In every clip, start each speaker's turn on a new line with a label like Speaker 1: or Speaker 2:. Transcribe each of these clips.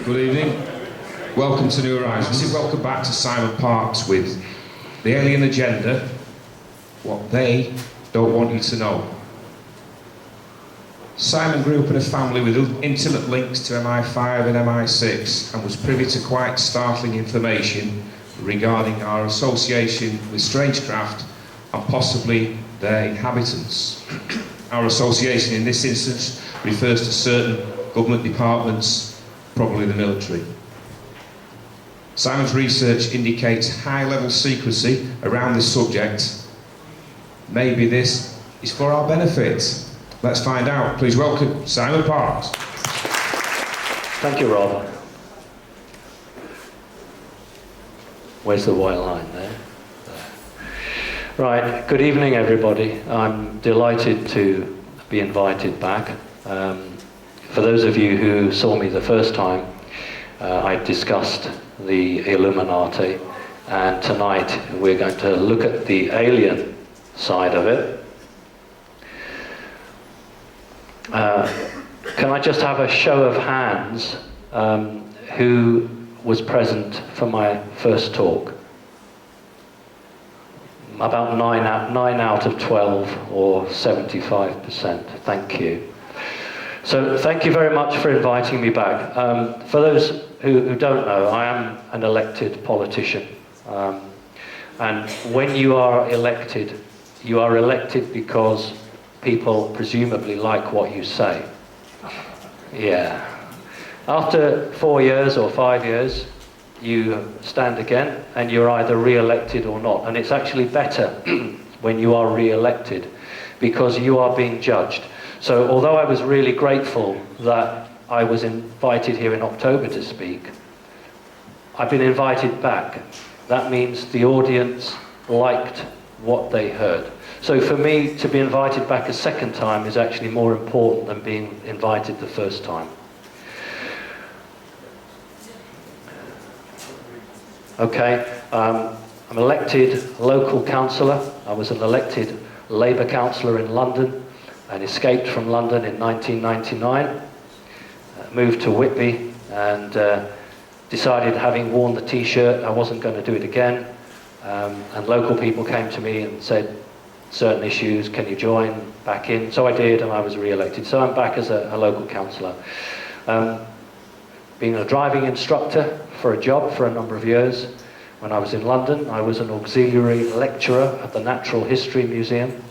Speaker 1: Good evening. Welcome to New Horizons. Welcome back to Simon Parkes with the alien agenda, what they don't want you to know. Simon grew up in a family with intimate links to MI5 and MI6 and was privy to quite startling information regarding our association with strange craft and possibly their inhabitants. Our association in this instance refers to certain government departments, probably the military. Simon's research indicates high-level secrecy around this subject. Maybe this is for our benefit. Let's find out. Please welcome Simon Parkes.
Speaker 2: Thank you, Rob. Where's the white line there? Right, good evening everybody. I'm delighted to be invited back. For those of you who saw me the first time, I discussed the Illuminati, and tonight we're going to look at the alien side of it. Can I just have a show of hands who was present for my first talk? About 9 out of 12, or 75%. Thank you. So thank you very much for inviting me back. For those who don't know, I am an elected politician. And when you are elected because people presumably like what you say. Yeah. After 4 years or 5 years, you stand again and you're either re-elected or not. And it's actually better when you are re-elected because you are being judged. So although I was really grateful that I was invited here in October to speak, I've been invited back. That means the audience liked what they heard. So for me, to be invited back a second time is actually more important than being invited the first time. Okay, I'm elected local councillor. I was an elected Labour councillor in London and escaped from London in 1999. Moved to Whitby and decided, having worn the t-shirt, I wasn't going to do it again. And local people came to me and said, certain issues, can you join back in? So I did, and I was re-elected. So I'm back as a local councillor. Being a driving instructor for a job for a number of years. When I was in London, I was an auxiliary lecturer at the Natural History Museum.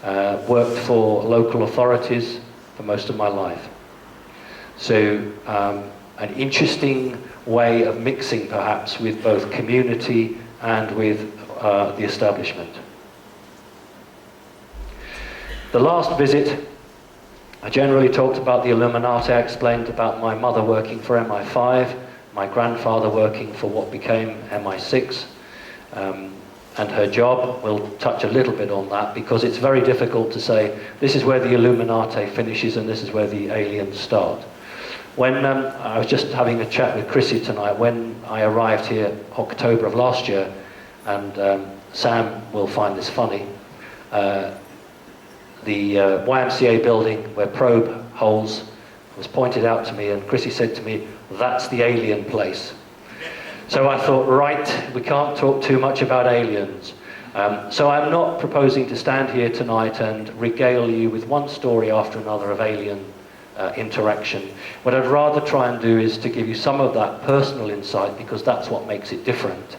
Speaker 2: Worked for local authorities for most of my life. So an interesting way of mixing perhaps with both community and with the establishment. The last visit, I generally talked about the Illuminati. I explained about my mother working for MI5, my grandfather working for what became MI6, and her job. We'll touch a little bit on that because it's very difficult to say this is where the Illuminati finishes and this is where the aliens start. When I was just having a chat with Chrissy tonight, when I arrived here October of last year, and Sam will find this funny, the YMCA building where probe holes was pointed out to me, and Chrissy said to me, that's the alien place. So I thought, right, we can't talk too much about aliens. So I'm not proposing to stand here tonight and regale you with one story after another of alien interaction. What I'd rather try and do is to give you some of that personal insight, because that's what makes it different.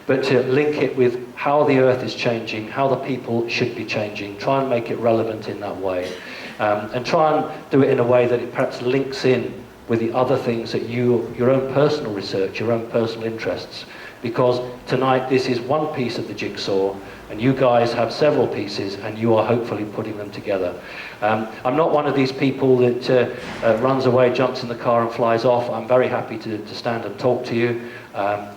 Speaker 2: But to link it with how the Earth is changing, how the people should be changing, try and make it relevant in that way. And try and do it in a way that it perhaps links in with the other things that your own personal research, your own personal interests. Because tonight this is one piece of the jigsaw, and you guys have several pieces, and you are hopefully putting them together. I'm not one of these people that runs away, jumps in the car and flies off. I'm very happy to stand and talk to you.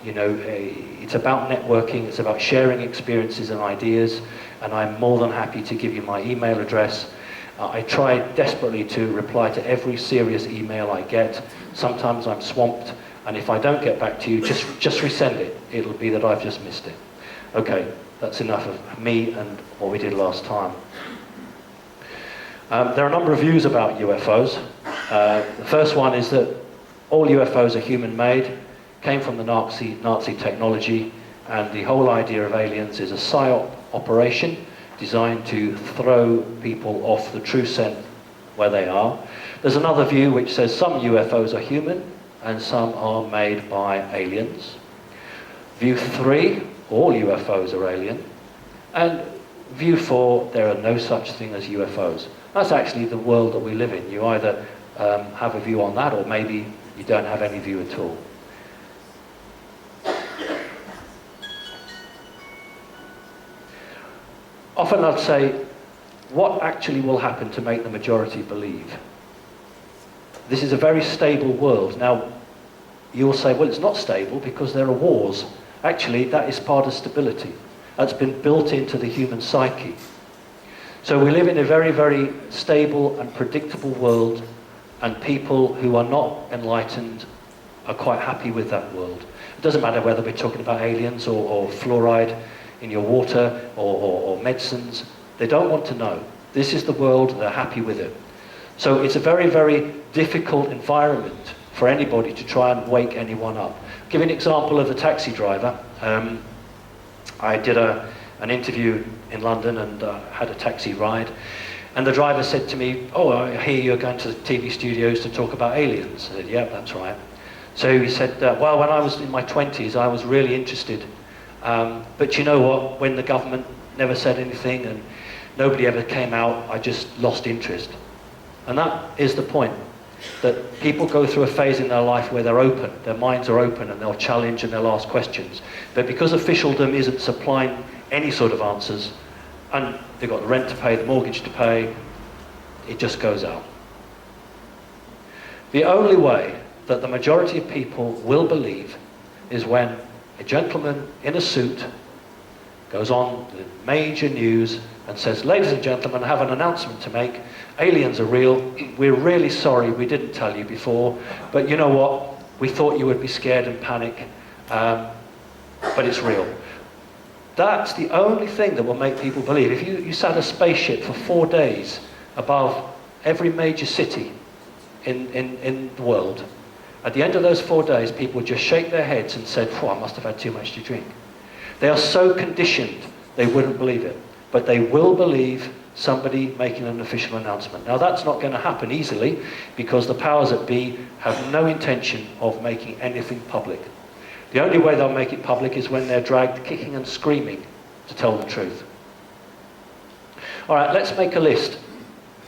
Speaker 2: You know, it's about networking, it's about sharing experiences and ideas, and I'm more than happy to give you my email address. I try desperately to reply to every serious email I get. Sometimes I'm swamped, and if I don't get back to you, just resend it. It'll be that I've just missed it. Okay, that's enough of me and what we did last time. There are a number of views about UFOs. The first one is that all UFOs are human-made, came from the Nazi technology, and the whole idea of aliens is a PSYOP operation designed to throw people off the true scent where they are. There's another view which says some UFOs are human and some are made by aliens. View 3, all UFOs are alien. And view 4, there are no such thing as UFOs. That's actually the world that we live in. You either have a view on that, or maybe you don't have any view at all. Often I'd say, what actually will happen to make the majority believe? This is a very stable world. Now, you'll say, well, it's not stable because there are wars. Actually, that is part of stability. That's been built into the human psyche. So we live in a very, very stable and predictable world, and people who are not enlightened are quite happy with that world. It doesn't matter whether we're talking about aliens or fluoride in your water or medicines. They don't want to know. This is the world, they're happy with it. So it's a very, very difficult environment for anybody to try and wake anyone up. I'll give you an example of the taxi driver. I did an interview in London and had a taxi ride. And the driver said to me, oh, I hear you're going to the TV studios to talk about aliens. I said, yeah, that's right. So he said, well, when I was in my 20s, I was really interested. But you know what? When the government never said anything and nobody ever came out, I just lost interest. And that is the point, that people go through a phase in their life where they're open, their minds are open, and they'll challenge and they'll ask questions. But because officialdom isn't supplying any sort of answers, and they've got the rent to pay, the mortgage to pay, it just goes out. The only way that the majority of people will believe is when a gentleman in a suit goes on the major news and says, ladies and gentlemen, I have an announcement to make. Aliens are real. We're really sorry we didn't tell you before, but you know what? We thought you would be scared and panic, but it's real. That's the only thing that will make people believe. If you sat a spaceship for 4 days above every major city in the world, at the end of those 4 days, people would just shake their heads and said, I must have had too much to drink. They are so conditioned, they wouldn't believe it. But they will believe somebody making an official announcement. Now, that's not going to happen easily, because the powers that be have no intention of making anything public. The only way they'll make it public is when they're dragged kicking and screaming to tell the truth. All right, let's make a list.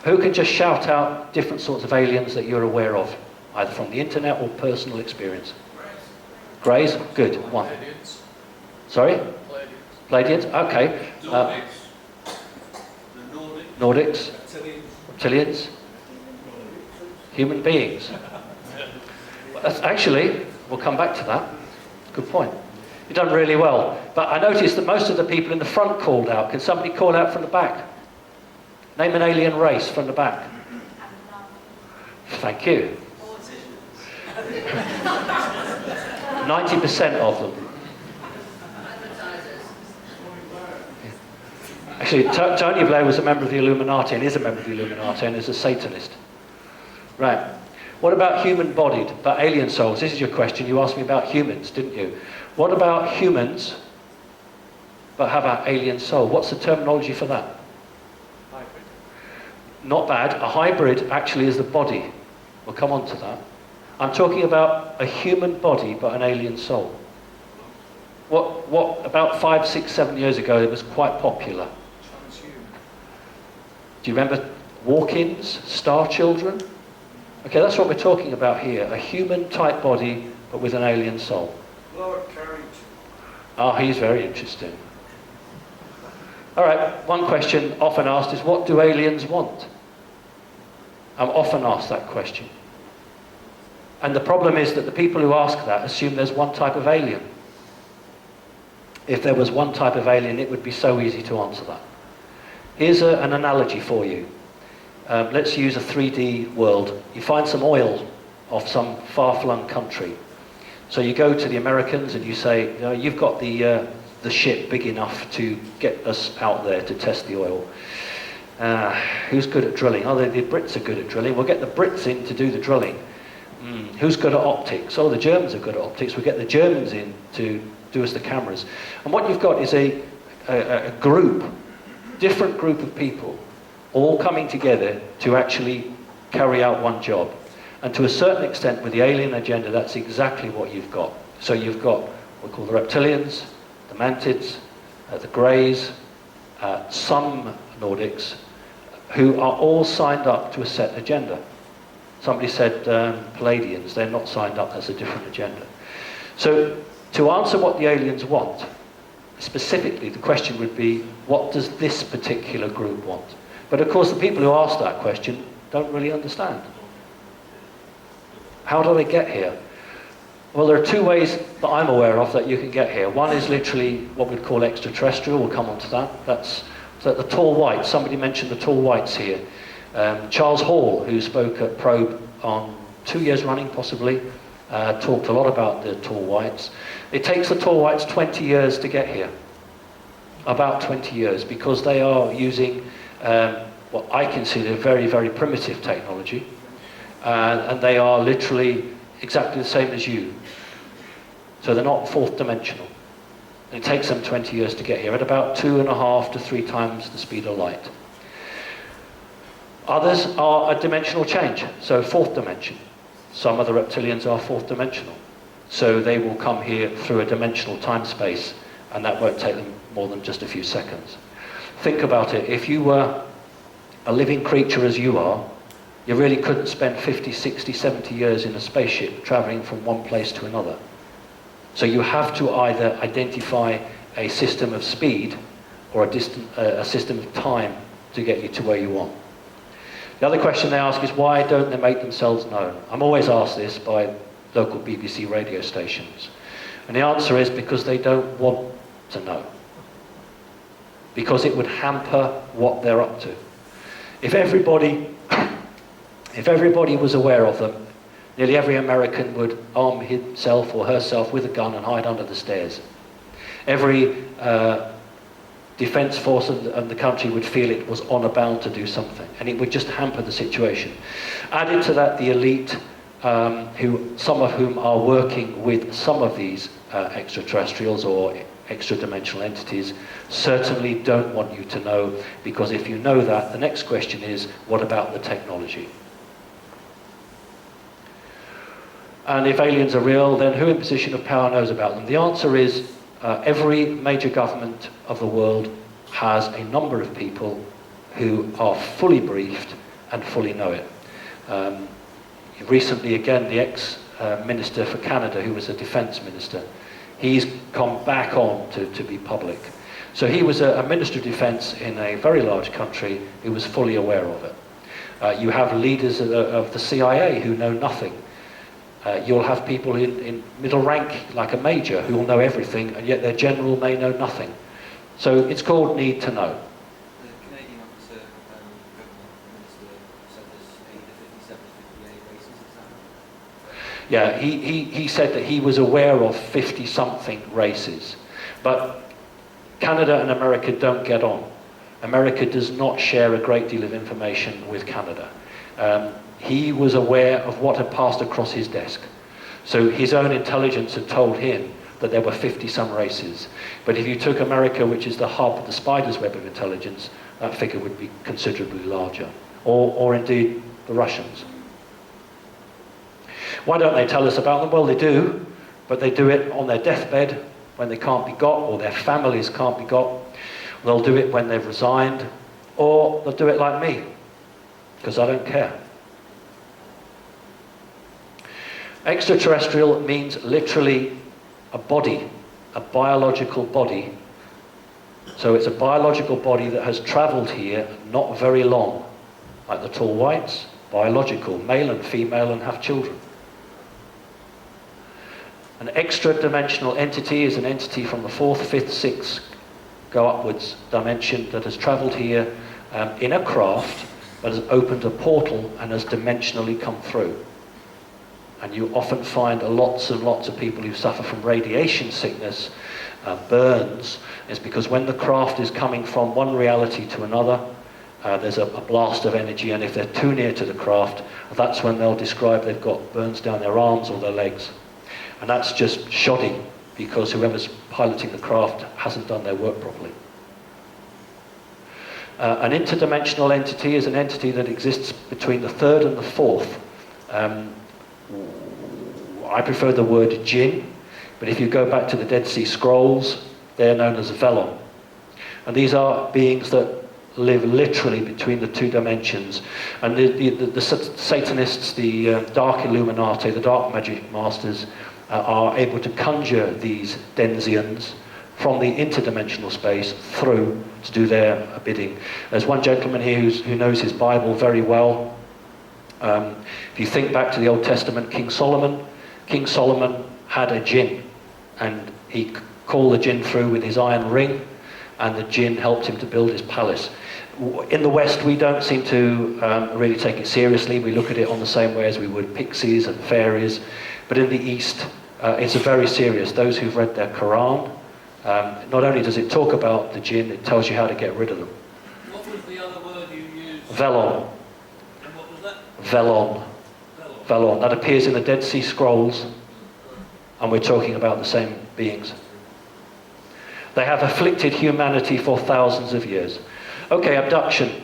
Speaker 2: Who can just shout out different sorts of aliens that you're aware of, either from the internet or personal experience? Greys? Good. One.
Speaker 3: Pleiadians.
Speaker 2: Sorry?
Speaker 3: Pleiadians.
Speaker 2: Pleiadians? Okay.
Speaker 3: Nordics. The
Speaker 2: Nordics?
Speaker 3: Reptilians.
Speaker 2: Reptilians? Human beings? Actually, we'll come back to that. Good point. You've done really well. But I noticed that most of the people in the front called out. Can somebody call out from the back? Name an alien race from the back. Thank you. 90% of them. Actually, Tony Blair was a member of the Illuminati, and is a member of the Illuminati, and is a Satanist. Right. What about human-bodied, but alien souls? This is your question. You asked me about humans, didn't you? What about humans, but have an alien soul? What's the terminology for that?
Speaker 3: Hybrid.
Speaker 2: Not bad. A hybrid actually is the body. We'll come on to that. I'm talking about a human body, but an alien soul. What about 5, 6, 7 years ago, it was quite popular.
Speaker 3: Transhuman.
Speaker 2: Do you remember walk-ins, star children? Okay, that's what we're talking about here. A human-type body, but with an alien soul.
Speaker 3: Lower carriage.
Speaker 2: Ah, he's very interesting. All right, one question often asked is, what do aliens want? I'm often asked that question. And the problem is that the people who ask that assume there's one type of alien. If there was one type of alien, it would be so easy to answer that. Here's an analogy for you. Let's use a 3D world. You find some oil off some far-flung country. So you go to the Americans and you say, you've got the ship big enough to get us out there to test the oil. Who's good at drilling? Oh, the Brits are good at drilling. We'll get the Brits in to do the drilling. Who's good at optics? Oh, the Germans are good at optics. We'll get the Germans in to do us the cameras. And what you've got is a group, different group of people, all coming together to actually carry out one job. And to a certain extent, with the alien agenda, that's exactly what you've got. So you've got what we call the reptilians, the mantids, the greys, some Nordics, who are all signed up to a set agenda. Somebody said Palladians, they're not signed up, that's a different agenda. So to answer what the aliens want, specifically the question would be, what does this particular group want? But of course the people who ask that question don't really understand. How do they get here? Well, there are two ways that I'm aware of that you can get here. One is literally what we'd call extraterrestrial, we'll come on to that. That's the tall whites, somebody mentioned the tall whites here. Charles Hall, who spoke at Probe on 2 years running possibly, talked a lot about the tall whites. It takes the tall whites 20 years to get here. About 20 years, because they are using what I consider very, very primitive technology. And they are literally exactly the same as you. So they're not fourth dimensional. And it takes them 20 years to get here, at about 2.5 to 3 times the speed of light. Others are a dimensional change, so fourth dimension. Some of the reptilians are fourth dimensional. So they will come here through a dimensional time space, and that won't take them more than just a few seconds. Think about it. If you were a living creature as you are, you really couldn't spend 50, 60, 70 years in a spaceship traveling from one place to another. So you have to either identify a system of speed or a system of time to get you to where you want. The other question they ask is, why don't they make themselves known? I'm always asked this by local BBC radio stations. And the answer is because they don't want to know. Because it would hamper what they're up to. If everybody was aware of them, nearly every American would arm himself or herself with a gun and hide under the stairs. Every defence force of the country would feel it was honour bound to do something, and it would just hamper the situation. Added to that, the elite, some of whom are working with some of these extraterrestrials or extra-dimensional entities, certainly don't want you to know, because if you know that, the next question is, what about the technology? And if aliens are real, then who in position of power knows about them? The answer is every major government of the world has a number of people who are fully briefed and fully know it. Recently, again, the ex-minister for Canada, who was a defence minister, he's come back on to be public. So he was a Minister of Defence in a very large country who was fully aware of it. You have leaders of the CIA who know nothing. You'll have people in middle rank, like a major, who will know everything, and yet their general may know nothing. So it's called need to know.
Speaker 4: The Canadian officer, government minister, said there's 57, 58 races, is that?
Speaker 2: Yeah, he said that he was aware of 50-something races. But Canada and America don't get on. America does not share a great deal of information with Canada. He was aware of what had passed across his desk. So his own intelligence had told him that there were 50-some races. But if you took America, which is the hub of the spider's web of intelligence, that figure would be considerably larger. Or indeed, the Russians. Why don't they tell us about them? Well, they do, but they do it on their deathbed when they can't be got, or their families can't be got. They'll do it when they've resigned, or they'll do it like me, because I don't care. Extraterrestrial means literally a body, a biological body. So it's a biological body that has travelled here not very long. Like the tall whites, biological, male and female, and have children. An extra-dimensional entity is an entity from the 4th, 5th, 6th, go upwards dimension that has travelled here in a craft, but has opened a portal and has dimensionally come through. And you often find lots and lots of people who suffer from radiation sickness, burns. It's because when the craft is coming from one reality to another, there's a blast of energy, and if they're too near to the craft, that's when they'll describe they've got burns down their arms or their legs. And that's just shoddy, because whoever's piloting the craft hasn't done their work properly. An interdimensional entity is an entity that exists between the third and the fourth. I prefer the word jinn, but if you go back to the Dead Sea Scrolls, they're known as velon. And these are beings that live literally between the two dimensions. And the Satanists, the Dark Illuminati, the Dark Magic Masters, are able to conjure these Denzians from the interdimensional space through to do their bidding. There's one gentleman here who knows his Bible very well. If you think back to the Old Testament, King Solomon had a jinn, and he called the jinn through with his iron ring, and the jinn helped him to build his palace. In the West, we don't seem to really take it seriously. We look at it on the same way as we would pixies and fairies. But in the East, it's very serious. Those who've read their Quran, not only does it talk about the jinn, it tells you how to get rid of them.
Speaker 5: What was the other word you used?
Speaker 2: Velon.
Speaker 5: And what was that?
Speaker 2: Velon. Velon. That appears in the Dead Sea Scrolls, and we're talking about the same beings. They have afflicted humanity for thousands of years. Okay, abduction.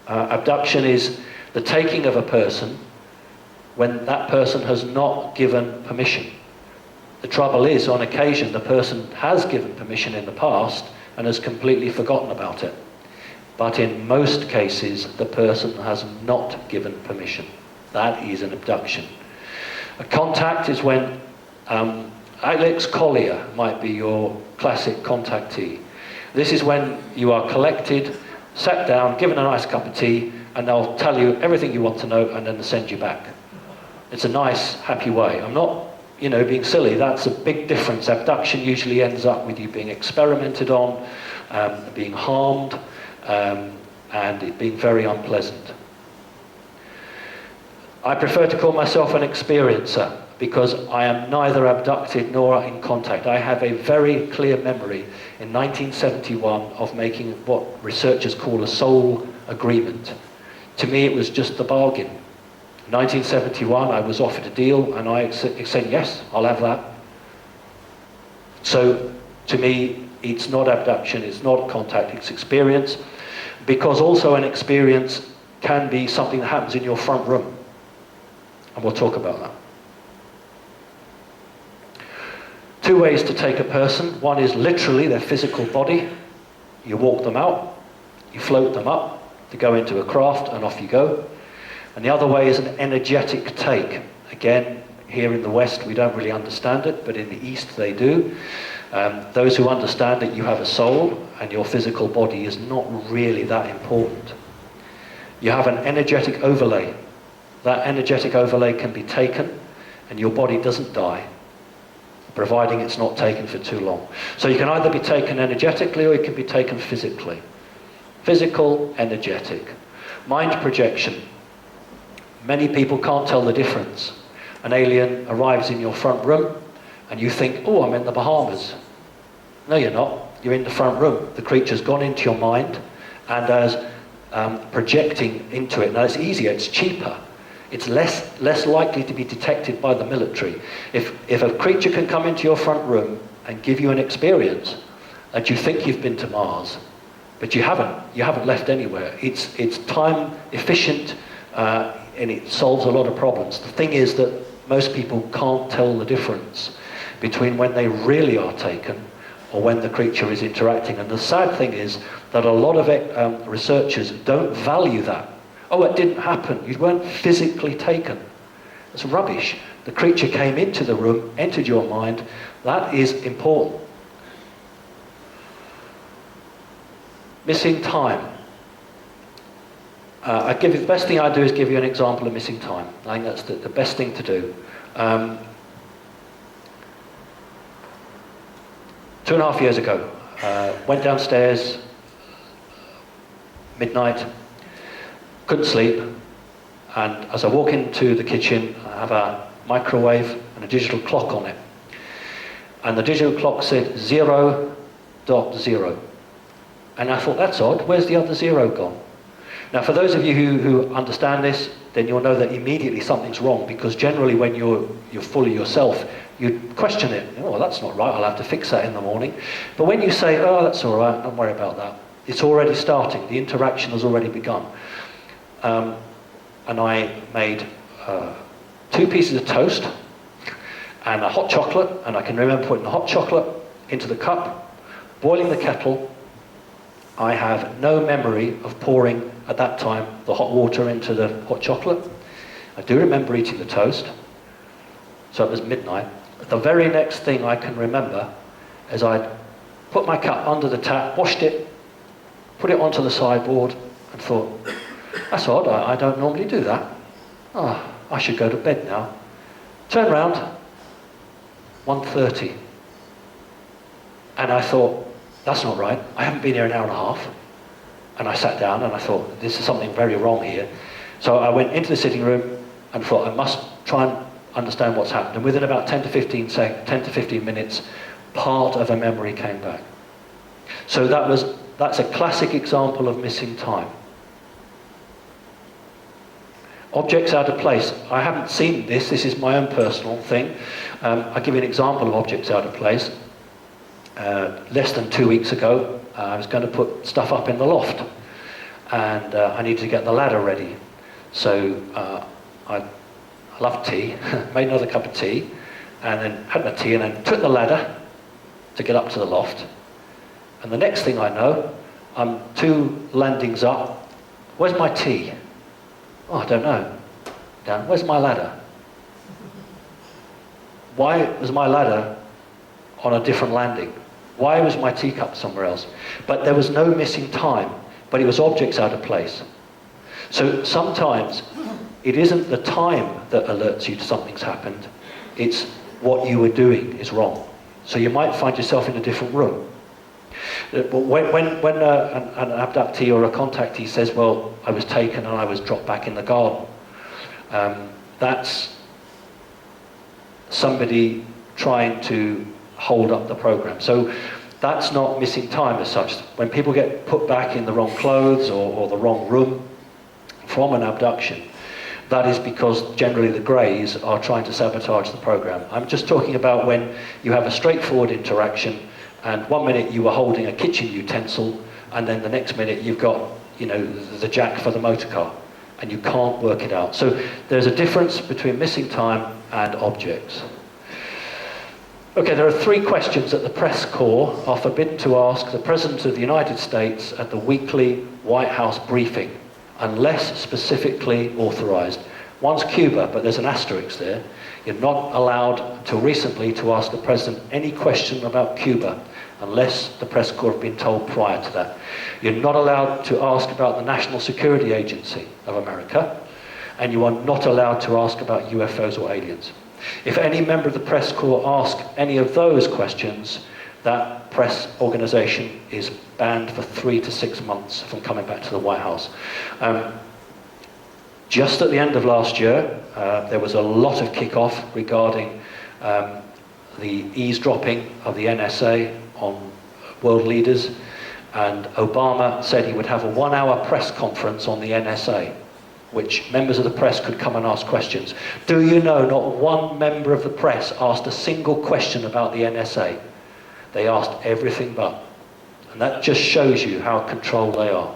Speaker 2: Abduction is the taking of a person when that person has not given permission. The trouble is, on occasion, the person has given permission in the past and has completely forgotten about it. But in most cases, the person has not given permission. That is an abduction. A contact is when Alex Collier might be your classic contactee. This is when you are collected, sat down, given a nice cup of tea, and they'll tell you everything you want to know and then send you back. It's a nice, happy way. I'm not, being silly. That's a big difference. Abduction usually ends up with you being experimented on, being harmed, and it being very unpleasant. I prefer to call myself an experiencer because I am neither abducted nor in contact. I have a very clear memory in 1971 of making what researchers call a soul agreement. To me, it was just the bargain. In 1971, I was offered a deal, and I said, yes, I'll have that. So, to me, it's not abduction, it's not contact, it's experience, because also an experience can be something that happens in your front room. And we'll talk about that. Two ways to take a person. One is literally their physical body. You walk them out, you float them up to go into a craft, and off you go. And the other way is an energetic take. Again, here in the West we don't really understand it, but in the East they do. Those who understand that you have a soul and your physical body is not really that important. You have an energetic overlay. That energetic overlay can be taken and your body doesn't die, providing it's not taken for too long. So you can either be taken energetically or it can be taken physically. Physical, energetic. Mind projection. Many people can't tell the difference. An alien arrives in your front room and you think, oh, I'm in the Bahamas. No, you're not. You're in the front room. The creature's gone into your mind and as projecting into it. Now it's easier, it's cheaper. It's less likely to be detected by the military. If a creature can come into your front room and give you an experience that you think you've been to Mars, but you haven't left anywhere. It's time efficient and it solves a lot of problems. The thing is that most people can't tell the difference between when they really are taken or when the creature is interacting. And the sad thing is that a lot of researchers don't value that. Oh, it didn't happen. You weren't physically taken. It's rubbish. The creature came into the room, entered your mind. That is important. Missing time. The best thing I do is give you an example of missing time. I think that's the best thing to do. 2.5 years ago, went downstairs, midnight, couldn't sleep, and as I walk into the kitchen, I have a microwave and a digital clock on it. And the digital clock said 0.0. And I thought, that's odd, where's the other 0 gone? Now, for those of you who understand this, then you'll know that immediately something's wrong, because generally when you're fully yourself, you question it. Oh, that's not right, I'll have to fix that in the morning. But when you say, oh, that's all right, don't worry about that, it's already starting. The interaction has already begun. And I made 2 pieces of toast and a hot chocolate, and I can remember putting the hot chocolate into the cup, boiling the kettle. I have no memory of pouring, at that time, the hot water into the hot chocolate. I do remember eating the toast, so it was midnight. The very next thing I can remember is I put my cup under the tap, washed it, put it onto the sideboard, and thought, that's odd, I don't normally do that. Oh, I should go to bed now. Turn round, 1:30. And I thought, that's not right. I haven't been here an hour and a half. And I sat down and I thought, this is something very wrong here. So I went into the sitting room and thought, I must try and understand what's happened. And within about 10 to 15 minutes, part of a memory came back. So that's a classic example of missing time. Objects out of place. I haven't seen this. This is my own personal thing. I'll give you an example of objects out of place. Less than 2 weeks ago, I was going to put stuff up in the loft, and I needed to get the ladder ready. So I love tea, made another cup of tea, and then had my tea, and then took the ladder to get up to the loft. And the next thing I know, I'm 2 landings up. Where's my tea? Oh, I don't know. Dan, where's my ladder? Why was my ladder on a different landing? Why was my teacup somewhere else? But there was no missing time, but it was objects out of place. So sometimes it isn't the time that alerts you to something's happened, it's what you were doing is wrong. So you might find yourself in a different room. When an abductee or a contactee says, well, I was taken and I was dropped back in the garden, that's somebody trying to hold up the program. So that's not missing time as such. When people get put back in the wrong clothes or the wrong room from an abduction, that is because generally the greys are trying to sabotage the program. I'm just talking about when you have a straightforward interaction, and 1 minute you were holding a kitchen utensil, and then the next minute you've got, the jack for the motor car, and you can't work it out. So there's a difference between missing time and objects. Okay, there are 3 questions that the press corps are forbidden to ask the President of the United States at the weekly White House briefing, unless specifically authorized. One's Cuba, but there's an asterisk there. You're not allowed, until recently, to ask the President any question about Cuba, unless the press corps have been told prior to that. You're not allowed to ask about the National Security Agency of America, and you are not allowed to ask about UFOs or aliens. If any member of the press corps asks any of those questions, that press organization is banned for 3 to 6 months from coming back to the White House. Just at the end of last year, there was a lot of kickoff regarding the eavesdropping of the NSA on world leaders, and Obama said he would have a 1-hour press conference on the NSA, which members of the press could come and ask questions. Do you know not one member of the press asked a single question about the NSA? They asked everything but. And that just shows you how controlled they are.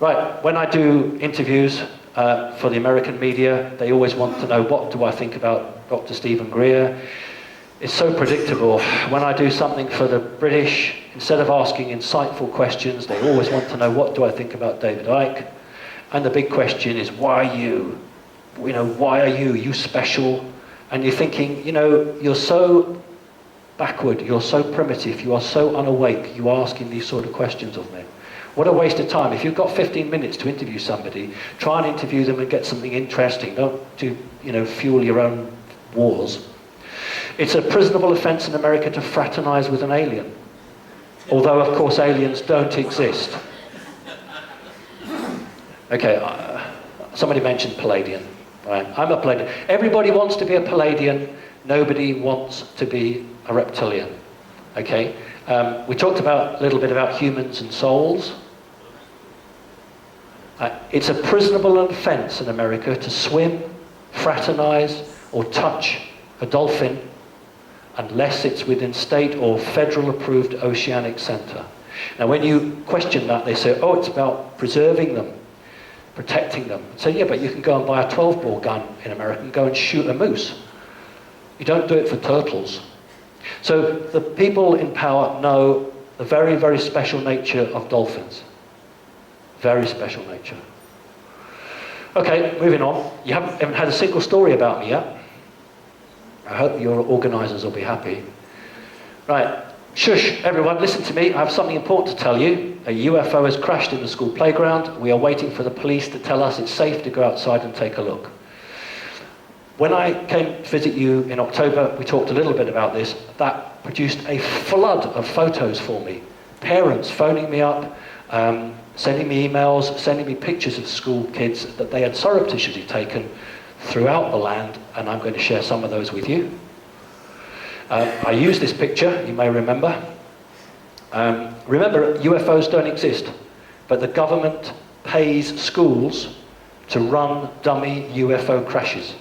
Speaker 2: Right, when I do interviews for the American media, they always want to know, what do I think about Dr. Stephen Greer? It's so predictable. When I do something for the British, instead of asking insightful questions, they always want to know, what do I think about David Icke? And the big question is, why you? Why are you? Are you special? And you're thinking, you're so backward, you're so primitive, you are so unawake, you are asking these sort of questions of me. What a waste of time. If you've got 15 minutes to interview somebody, try and interview them and get something interesting. Don't fuel your own wars. It's a prisonable offence in America to fraternize with an alien. Although, of course, aliens don't exist. Okay, somebody mentioned Palladian. Right? I'm a Palladian. Everybody wants to be a Palladian. Nobody wants to be a reptilian. Okay, we talked about a little bit about humans and souls. It's a prisonable offence in America to swim, fraternize, or touch a dolphin unless it's within state or federal approved oceanic centre. Now when you question that, they say, oh, it's about preserving them, protecting them. So yeah, but you can go and buy a 12-bore gun in America and go and shoot a moose. You don't do it for turtles. So the people in power know the very, very special nature of dolphins. Very special nature. Okay, moving on. You haven't had a single story about me yet. I hope your organisers will be happy. Right, shush, everyone, listen to me. I have something important to tell you. A UFO has crashed in the school playground. We are waiting for the police to tell us it's safe to go outside and take a look. When I came to visit you in October, we talked a little bit about this. That produced a flood of photos for me. Parents phoning me up, sending me emails, sending me pictures of school kids that they had surreptitiously taken throughout the land, and I'm going to share some of those with you. I used this picture, you may remember. Remember, UFOs don't exist, but the government pays schools to run dummy UFO crashes.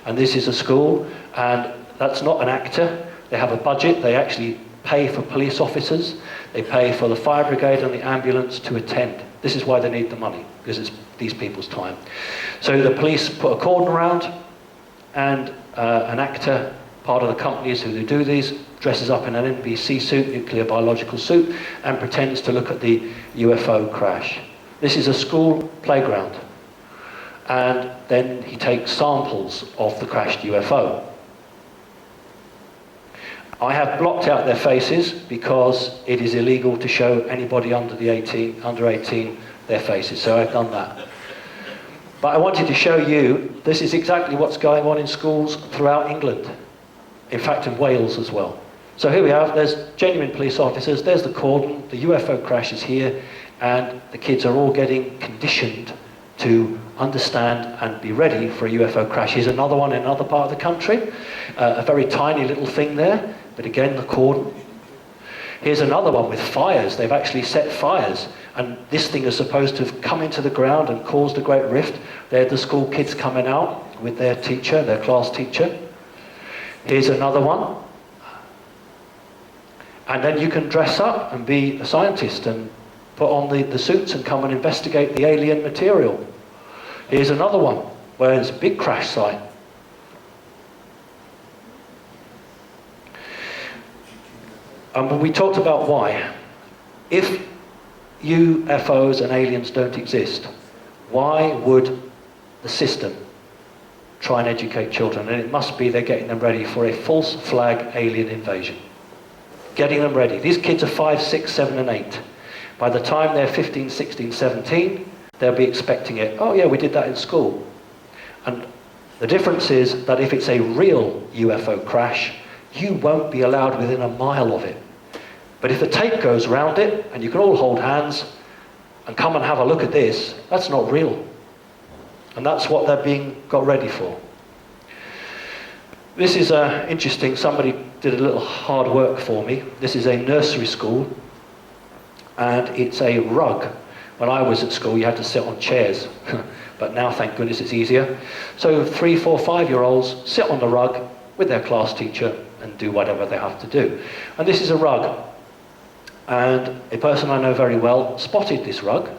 Speaker 2: And this is a school, and that's not an actor. They have a budget. They actually pay for police officers. They pay for the fire brigade and the ambulance to attend. This is why they need the money, because it's these people's time. So the police put a cordon around, and an actor, part of the companies who do these, dresses up in an NBC suit, nuclear biological suit, and pretends to look at the UFO crash. This is a school playground. And then he takes samples of the crashed UFO. I have blocked out their faces because it is illegal to show anybody under 18 their faces, so I've done that. But I wanted to show you, this is exactly what's going on in schools throughout England. In fact, in Wales as well. So here we have, there's genuine police officers, there's the cordon, the UFO crash is here, and the kids are all getting conditioned to understand and be ready for a UFO crash. Here's another one in another part of the country, a very tiny little thing there, but again the cordon. Here's another one with fires. They've actually set fires, and this thing is supposed to have come into the ground and caused a great rift. They're the school kids coming out with their teacher, their class teacher. Here's another one. And then you can dress up and be a scientist and put on the suits and come and investigate the alien material. Here's another one where there's a big crash site. And we talked about why. If UFOs and aliens don't exist, why would the system try and educate children? And it must be they're getting them ready for a false flag alien invasion. Getting them ready. These kids are 5, 6, 7 and 8. By the time they're 15, 16, 17, they'll be expecting it. Oh yeah, we did that in school. And the difference is that if it's a real UFO crash, you won't be allowed within a mile of it. But if the tape goes around it, and you can all hold hands and come and have a look at this, that's not real. And that's what they're being got ready for. This is interesting. Somebody did a little hard work for me. This is a nursery school, and it's a rug. When I was at school, you had to sit on chairs, but now, thank goodness, it's easier. So 3, 4, 5-year-olds sit on the rug with their class teacher and do whatever they have to do. And this is a rug. And a person I know very well spotted this rug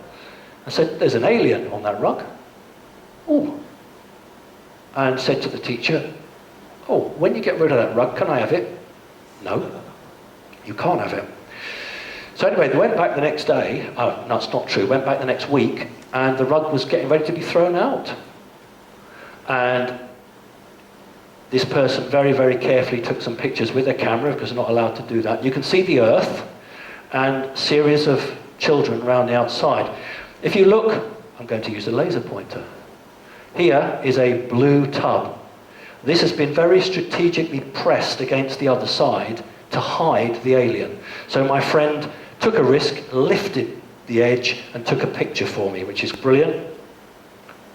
Speaker 2: and said, there's an alien on that rug. Oh. And said to the teacher, oh, when you get rid of that rug, can I have it? No, you can't have it. So anyway, they went back the next day. Oh, no, it's not true. Went back the next week, and the rug was getting ready to be thrown out. And this person very, very carefully took some pictures with their camera, because they're not allowed to do that. You can see the earth and a series of children around the outside. If you look, I'm going to use a laser pointer. Here is a blue tub. This has been very strategically pressed against the other side to hide the alien. So my friend took a risk, lifted the edge, and took a picture for me, which is brilliant.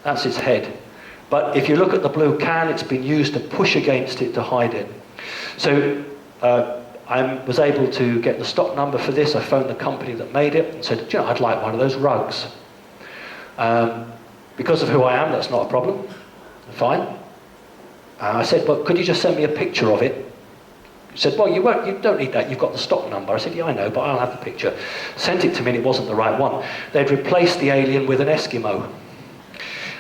Speaker 2: That's its head. But if you look at the blue can, it's been used to push against it to hide it. So I was able to get the stock number for this. I phoned the company that made it and said, "Do you know, I'd like one of those rugs." Because of who I am, that's not a problem. Fine. I said, "Well, could you just send me a picture of it?" He said, "Well, you don't need that, you've got the stock number." I said, "Yeah, I know, but I'll have the picture." Sent it to me and it wasn't the right one. They'd replaced the alien with an Eskimo.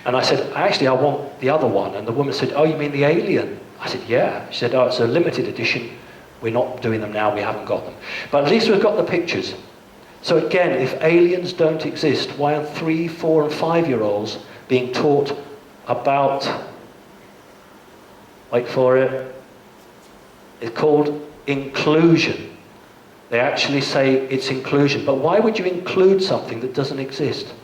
Speaker 2: And I said, "Actually, I want the other one." And the woman said, "Oh, you mean the alien?" I said, "Yeah." She said, "Oh, it's a limited edition. We're not doing them now, we haven't got them. But at least we've got the pictures." So again, if aliens don't exist, why are 3-, 4-, and 5-year-olds being taught about, wait for it, it's called inclusion. They actually say it's inclusion. But why would you include something that doesn't exist?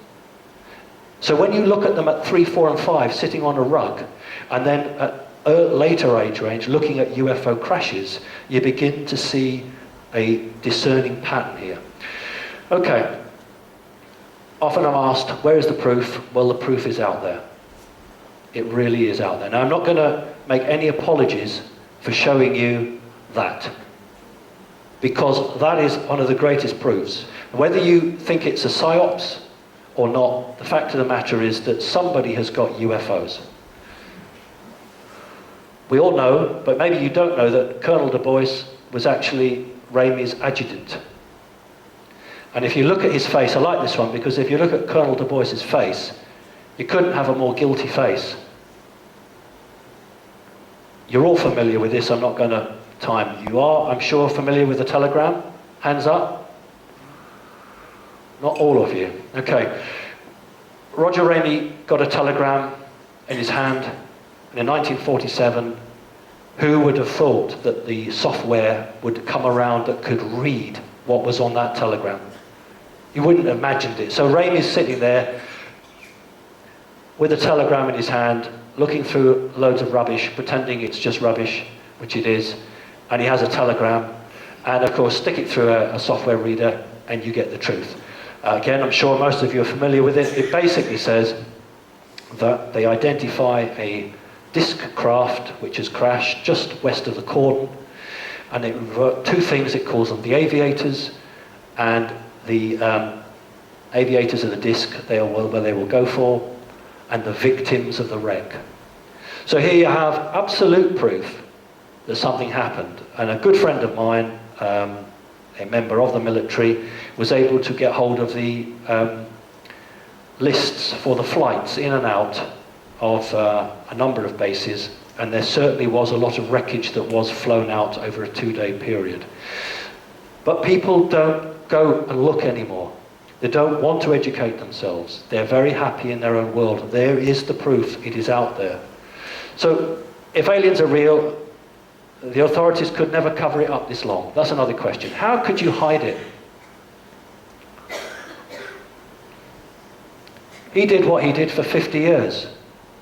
Speaker 2: So when you look at them at 3, 4, and 5 sitting on a rug, and then at a later age range looking at UFO crashes, you begin to see a discerning pattern here. Okay. Often I'm asked, where is the proof? Well, the proof is out there. It really is out there. Now, I'm not going to make any apologies for showing you that, because that is one of the greatest proofs. Whether you think it's a psyops or not, the fact of the matter is that somebody has got UFOs. We all know, but maybe you don't know, that Colonel Du Bois was actually Ramey's adjutant. And if you look at his face, I like this one, because if you look at Colonel Du Bois's face, you couldn't have a more guilty face. You're all familiar with this, I'm not going to time. You are, I'm sure, familiar with the telegram? Hands up? Not all of you. Okay. Roger Ramey got a telegram in his hand, and in 1947, who would have thought that the software would come around that could read what was on that telegram? You wouldn't have imagined it. So Ramey's sitting there with a telegram in his hand, looking through loads of rubbish, pretending it's just rubbish, which it is, and he has a telegram, and of course stick it through a software reader and you get the truth. Again, I'm sure most of you are familiar with it. It basically says that they identify a disc craft which has crashed just west of the cordon, and it revert two things. It calls them the aviators, and the aviators of the disc, they are where they will go for, and the victims of the wreck. So here you have absolute proof that something happened. And a good friend of mine, a member of the military, was able to get hold of the lists for the flights in and out of a number of bases, and there certainly was a lot of wreckage that was flown out over a 2-day period. But people don't go and look anymore. They don't want to educate themselves. They're very happy in their own world. There is the proof. It is out there. So if aliens are real, the authorities could never cover it up this long. That's another question. How could you hide it? He did what he did for 50 years,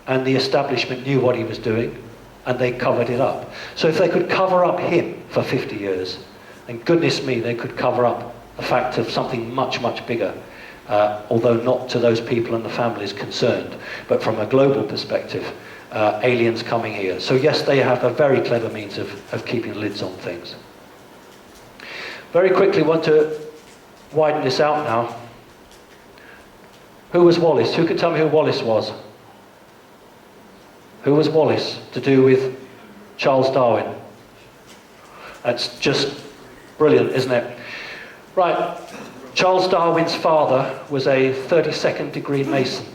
Speaker 2: and the establishment knew what he was doing, and they covered it up. So if they could cover up him for 50 years, then goodness me, they could cover up the fact of something much, much bigger, although not to those people and the families concerned, but from a global perspective, aliens coming here. So yes, they have a very clever means of keeping lids on things. Very quickly, want to widen this out now. Who was Wallace? Who could tell me who Wallace was? Who was Wallace to do with Charles Darwin? That's just brilliant, isn't it? Right, Charles Darwin's father was a 32nd degree Mason.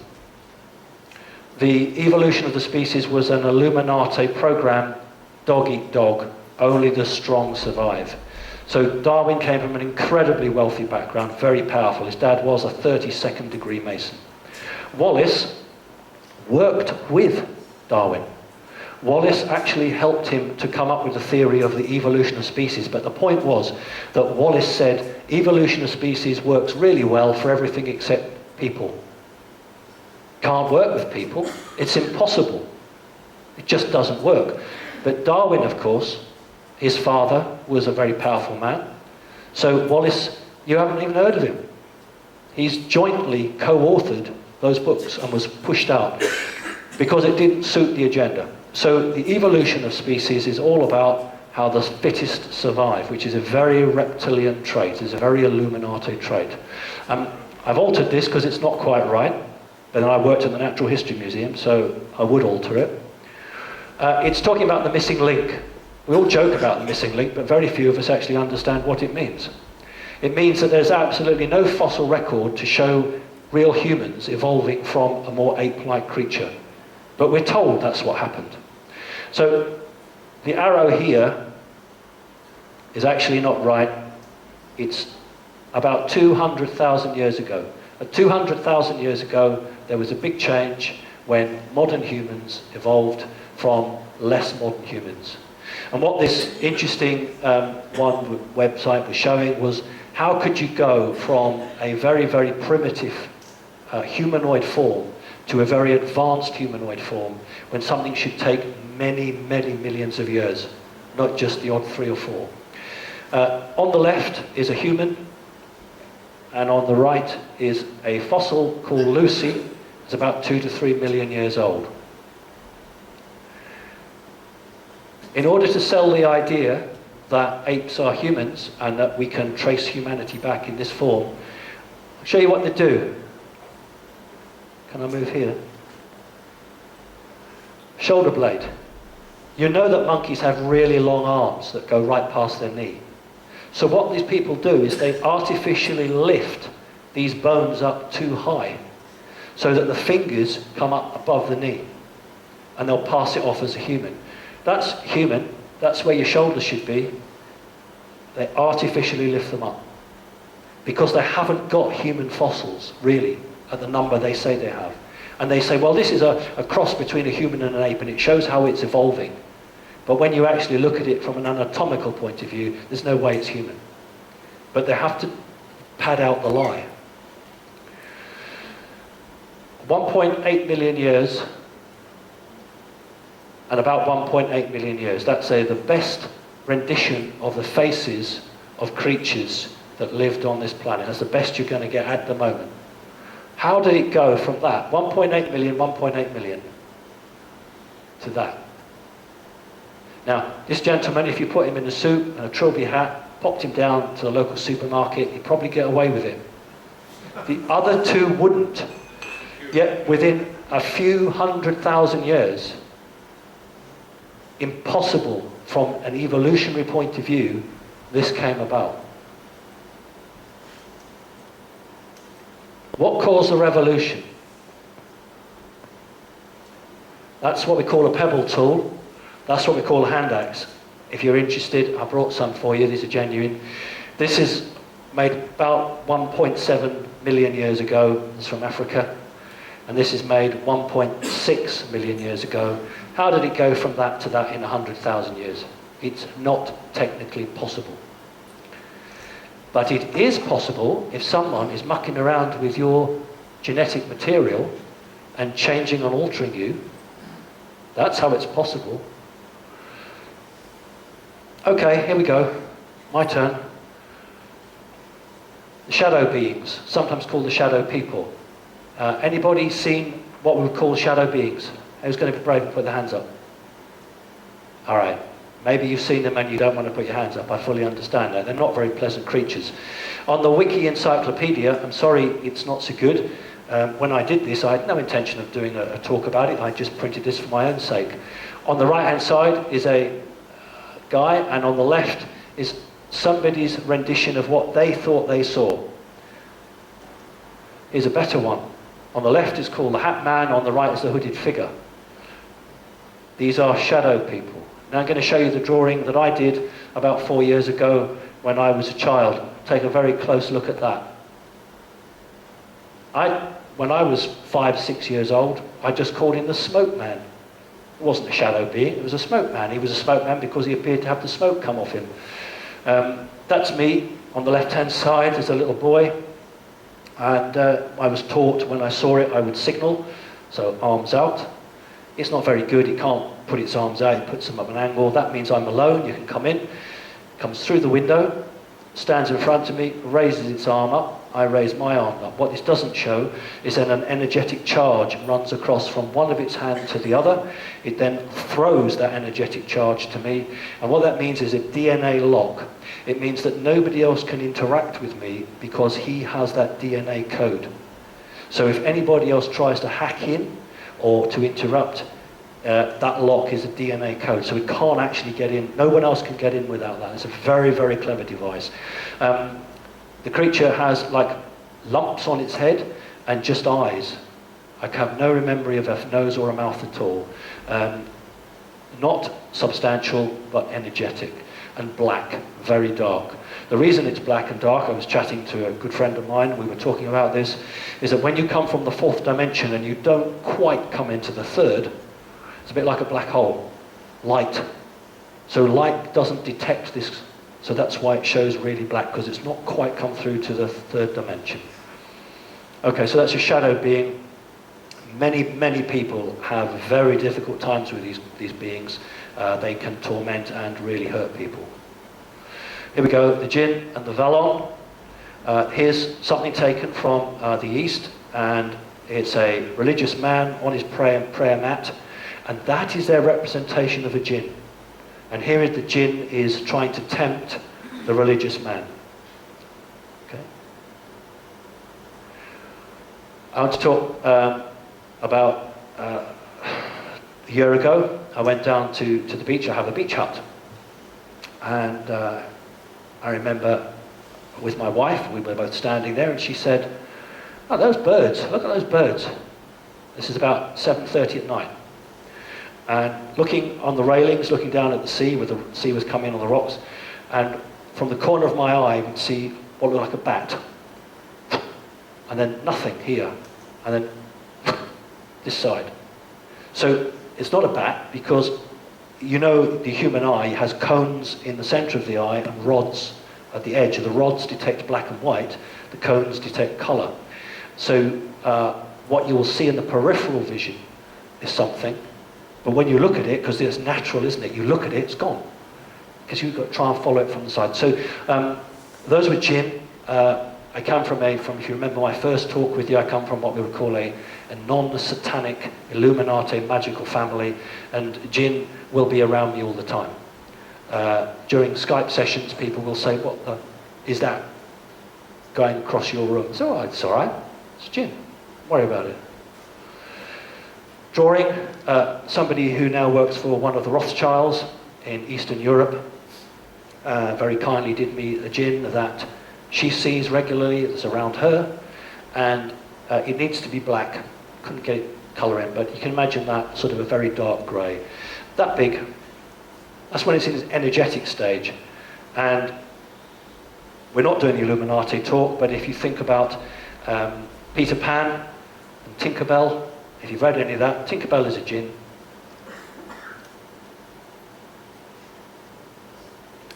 Speaker 2: The evolution of the species was an Illuminati program, dog eat dog, only the strong survive. So Darwin came from an incredibly wealthy background, very powerful. His dad was a 32nd degree Mason. Wallace worked with Darwin. Wallace actually helped him to come up with the theory of the evolution of species, but the point was that Wallace said evolution of species works really well for everything except people. Can't work with people. It's impossible. It just doesn't work. But Darwin, of course, his father was a very powerful man. So Wallace, you haven't even heard of him. He's jointly co-authored those books and was pushed out because it didn't suit the agenda. So the evolution of species is all about how the fittest survive, which is a very reptilian trait, is a very Illuminati trait. I've altered this because it's not quite right, but then I worked at the Natural History Museum, so I would alter it. It's talking about the missing link. We all joke about the missing link, but very few of us actually understand what it means. It means that there's absolutely no fossil record to show real humans evolving from a more ape-like creature. But we're told that's what happened. So the arrow here is actually not right. It's about 200,000 years ago. At 200,000 years ago, there was a big change when modern humans evolved from less modern humans. And what this interesting one website was showing was how could you go from a very, very primitive humanoid form to a very advanced humanoid form when something should take many, many millions of years, not just the odd 3 or 4. On the left is a human, and on the right is a fossil called Lucy. It's about 2 to 3 million years old. In order to sell the idea that apes are humans and that we can trace humanity back in this form, I'll show you what they do. Can I move here? Shoulder blade. You know that monkeys have really long arms that go right past their knee. So what these people do is they artificially lift these bones up too high so that the fingers come up above the knee, and they'll pass it off as a human. That's human. That's where your shoulders should be. They artificially lift them up because they haven't got human fossils, really, at the number they say they have. And they say, well, this is a cross between a human and an ape, and it shows how it's evolving. But when you actually look at it from an anatomical point of view, there's no way it's human. But they have to pad out the lie. 1.8 million years and about 1.8 million years. That's the best rendition of the faces of creatures that lived on this planet. That's the best you're going to get at the moment. How did it go from that, 1.8 million, 1.8 million, to that? Now, this gentleman, if you put him in a suit and a trilby hat, popped him down to the local supermarket, he'd probably get away with it. The other two wouldn't. Yet within a few 100,000 years, impossible from an evolutionary point of view, this came about. What caused the revolution? That's what we call a pebble tool. That's what we call a hand axe. If you're interested, I brought some for you. These are genuine. This is made about 1.7 million years ago. It's from Africa. And this is made 1.6 million years ago. How did it go from that to that in 100,000 years? It's not technically possible. But it is possible if someone is mucking around with your genetic material and changing and altering you. That's how it's possible. Okay, here we go. My turn. The shadow beings, sometimes called the shadow people. Anybody seen what we would call shadow beings? Who's going to be brave and put their hands up? All right. Maybe you've seen them and you don't want to put your hands up. I fully understand that. They're not very pleasant creatures. On the Wiki Encyclopedia, I'm sorry it's not so good. When I did this, I had no intention of doing a talk about it. I just printed this for my own sake. On the right-hand side is a guy, and on the left is somebody's rendition of what they thought they saw. Here's a better one. On the left is called the Hat Man, on the right is the hooded figure. These are shadow people. Now I'm going to show you the drawing that I did about 4 years ago when I was a child. Take a very close look at that. When I was 5, 6 years old, I just called him the Smoke Man. It wasn't a shadow being, it was a smoke man. He was a smoke man because he appeared to have the smoke come off him. That's me. On the left-hand side is a little boy. And I was taught when I saw it, I would signal. So arms out. It's not very good. It can't put its arms out. It puts them up an angle. That means I'm alone. You can come in. Comes through the window, stands in front of me, raises its arm up. I raise my arm up. What this doesn't show is then an energetic charge runs across from one of its hands to the other. It then throws that energetic charge to me. And what that means is a DNA lock. It means that nobody else can interact with me because he has that DNA code. So if anybody else tries to hack in or to interrupt, that lock is a DNA code. So it can't actually get in. No one else can get in without that. It's a very, very clever device. The creature has like lumps on its head and just eyes. I have no memory of a nose or a mouth at all. Not substantial, but energetic. And black, very dark. The reason it's black and dark, I was chatting to a good friend of mine, we were talking about this, is that when you come from the fourth dimension and you don't quite come into the third, it's a bit like a black hole, light. So light doesn't detect this, so that's why it shows really black, because it's not quite come through to the third dimension. Okay, so that's a shadow being. Many, many people have very difficult times with these beings. They can torment and really hurt people. Here we go, the jinn and the Valon. Here's something taken from the East, and it's a religious man on his prayer mat, and that is their representation of a jinn. And here is the jinn is trying to tempt the religious man. Okay. I want to talk about a year ago. I went down to the beach. I have a beach hut, and I remember with my wife, we were both standing there, and she said, "Oh, those birds! Look at those birds." This is about 7:30 at night, and looking on the railings, looking down at the sea, where the sea was coming on the rocks, and from the corner of my eye, I would see what looked like a bat, and then nothing here, and then this side. So it's not a bat, because you know the human eye has cones in the center of the eye and rods at the edge. The rods detect black and white, the cones detect color. So what you will see in the peripheral vision is something, but when you look at it, because it's natural, isn't it? You look at it, it's gone, because you've got to try and follow it from the side. So those were jinn. I come from if you remember my first talk with you, I come from what we would call a non-satanic, Illuminati, magical family, and jinn will be around me all the time. During Skype sessions, people will say, "What is that going across your room?" So, "Oh, it's all right, it's jinn, don't worry about it." Drawing, somebody who now works for one of the Rothschilds in Eastern Europe very kindly did me a jinn that she sees regularly, that's around her, and it needs to be black. Couldn't get colour in, but you can imagine that sort of a very dark grey. That big, that's when it's in its energetic stage. And we're not doing the Illuminati talk, but if you think about Peter Pan and Tinkerbell, if you've read any of that, Tinkerbell is a jinn.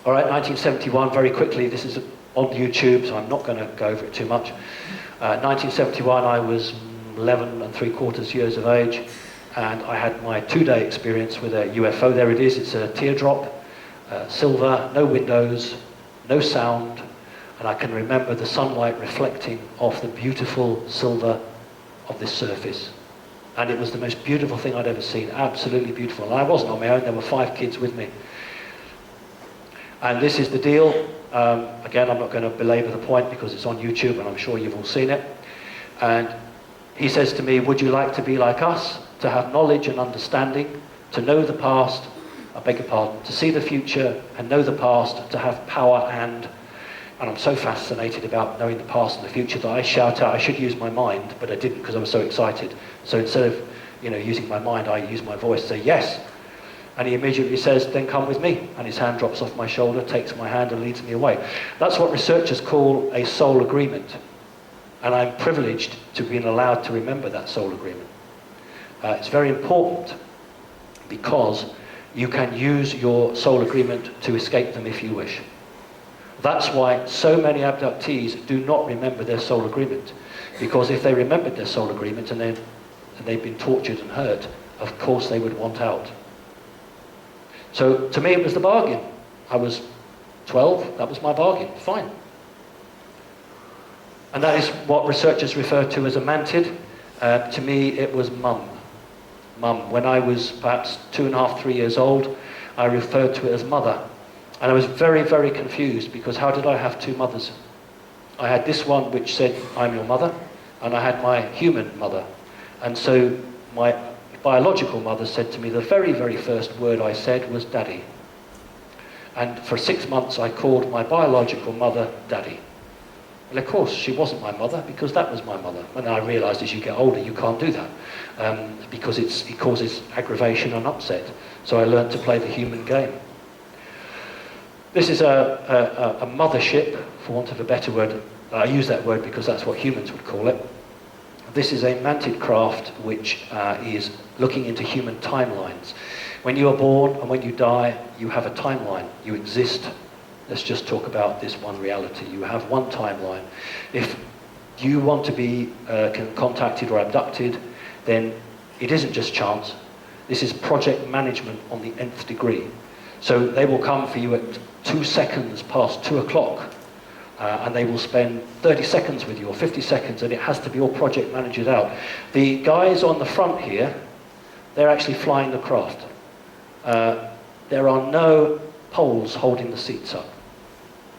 Speaker 2: All right, 1971, very quickly, this is on YouTube, so I'm not going to go over it too much. 1971, I was 11 3/4 years of age, and I had my 2-day experience with a UFO. There it is, it's a teardrop, silver, no windows, no sound, and I can remember the sunlight reflecting off the beautiful silver of this surface. And it was the most beautiful thing I'd ever seen, absolutely beautiful. And I wasn't on my own, there were 5 kids with me. And this is the deal. Again, I'm not going to belabor the point because it's on YouTube and I'm sure you've all seen it. And he says to me, "Would you like to be like us, to have knowledge and understanding, to know the past, I beg your pardon, to see the future and know the past, to have power and I'm so fascinated about knowing the past and the future that I shout out, I should use my mind, but I didn't because I was so excited. So instead of, using my mind, I use my voice to say yes. And he immediately says, "Then come with me." And his hand drops off my shoulder, takes my hand and leads me away. That's what researchers call a soul agreement. And I'm privileged to be allowed to remember that soul agreement. It's very important because you can use your soul agreement to escape them if you wish. That's why so many abductees do not remember their soul agreement. Because if they remembered their soul agreement and they've been tortured and hurt, of course they would want out. So to me it was the bargain. I was 12, that was my bargain, fine. And that is what researchers refer to as a mantid. To me, it was mum. Mum. When I was perhaps 2.5, 3 years old, I referred to it as mother. And I was very, very confused, because how did I have two mothers? I had this one which said, I'm your mother, and I had my human mother. And so my biological mother said to me, the very, very first word I said was daddy. And for 6 months I called my biological mother daddy. And of course she wasn't my mother, because that was my mother. And I realised as you get older you can't do that, because it causes aggravation and upset. So I learned to play the human game. This is a mothership, for want of a better word. I use that word because that's what humans would call it. This is a mantid craft which is looking into human timelines. When you are born and when you die, you have a timeline. You exist. Let's just talk about this one reality. You have one timeline. If you want to be contacted or abducted, then it isn't just chance. This is project management on the nth degree. So they will come for you at 2 seconds past 2 o'clock. And they will spend 30 seconds with you, or 50 seconds, and it has to be all project managed out. The guys on the front here, they're actually flying the craft. There are no poles holding the seats up.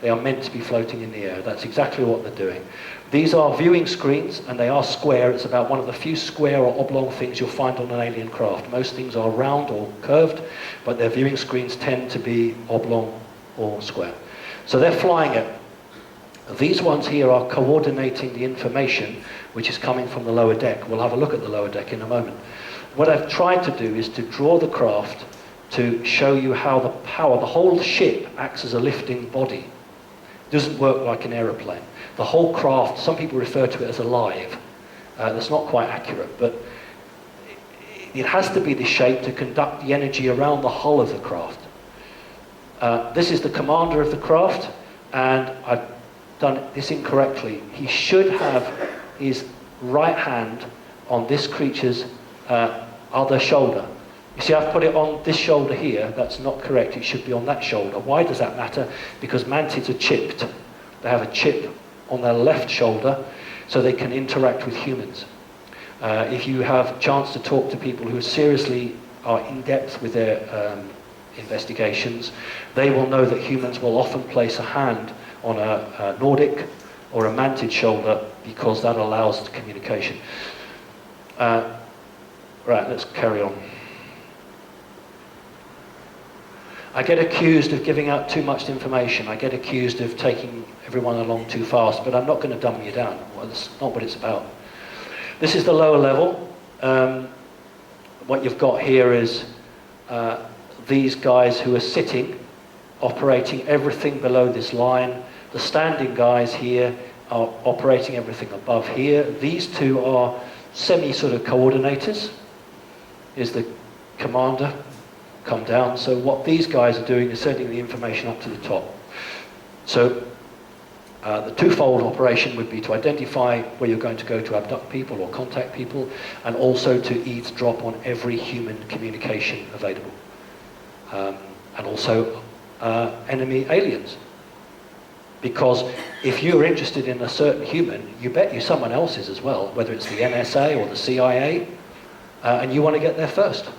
Speaker 2: They are meant to be floating in the air. That's exactly what they're doing. These are viewing screens, and they are square. It's about one of the few square or oblong things you'll find on an alien craft. Most things are round or curved, but their viewing screens tend to be oblong or square. So they're flying it. These ones here are coordinating the information which is coming from the lower deck. We'll have a look at the lower deck in a moment. What I've tried to do is to draw the craft to show you how the power, the whole ship acts as a lifting body. It doesn't work like an aeroplane. The whole craft, some people refer to it as alive. That's not quite accurate, but it has to be this shape to conduct the energy around the hull of the craft. This is the commander of the craft, and I've done this incorrectly. He should have his right hand on this creature's other shoulder. You see, I've put it on this shoulder here. That's not correct. It should be on that shoulder. Why does that matter? Because mantids are chipped. They have a chip on their left shoulder so they can interact with humans. If you have a chance to talk to people who seriously are in depth with their investigations, they will know that humans will often place a hand on a Nordic or a mantid shoulder because that allows communication. Right, let's carry on. I get accused of giving out too much information. I get accused of taking everyone along too fast, but I'm not going to dumb you down. Well, that's not what it's about. This is the lower level. What you've got here is these guys who are sitting, operating everything below this line. The standing guys here are operating everything above here. These two are sort of coordinators. Is the commander come down? So what these guys are doing is sending the information up to the top. So the twofold operation would be to identify where you're going to go to abduct people or contact people, and also to eavesdrop on every human communication available. And also enemy aliens. Because if you're interested in a certain human, you bet you someone else is as well, whether it's the NSA or the CIA, and you want to get there first.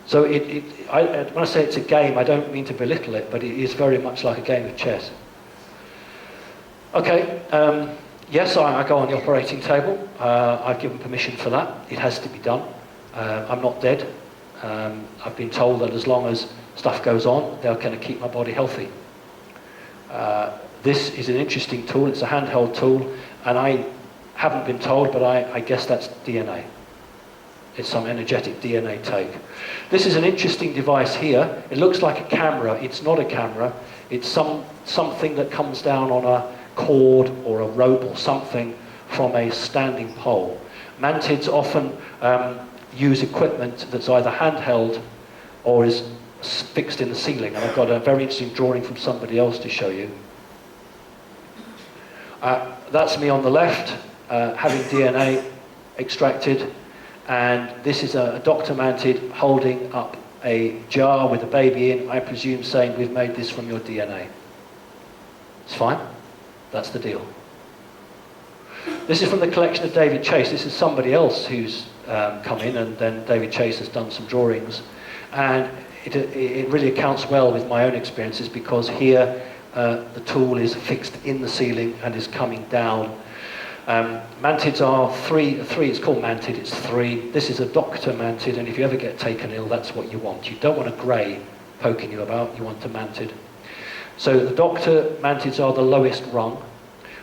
Speaker 2: So when I say it's a game, I don't mean to belittle it, but it is very much like a game of chess. Okay, yes, I go on the operating table. I've given permission for that. It has to be done. I'm not dead. I've been told that as long as stuff goes on, they're going to keep my body healthy. This is an interesting tool. It's a handheld tool, and I haven't been told, but I guess that's DNA. It's some energetic DNA take. This is an interesting device here. It looks like a camera. It's not a camera. It's something that comes down on a cord or a rope or something from a standing pole. Mantids often use equipment that's either handheld or is fixed in the ceiling. And I've got a very interesting drawing from somebody else to show you. That's me on the left, having DNA extracted. And this is a doctor mantid holding up a jar with a baby in, I presume saying, we've made this from your DNA. It's fine. That's the deal. This is from the collection of David Chase. This is somebody else who's come in, and then David Chase has done some drawings. And it really accounts well with my own experiences, because here the tool is fixed in the ceiling and is coming down. Mantids are three, it's called mantid, it's three. This is a doctor mantid, and if you ever get taken ill, that's what you want. You don't want a grey poking you about, you want a mantid. So the doctor mantids are the lowest rung.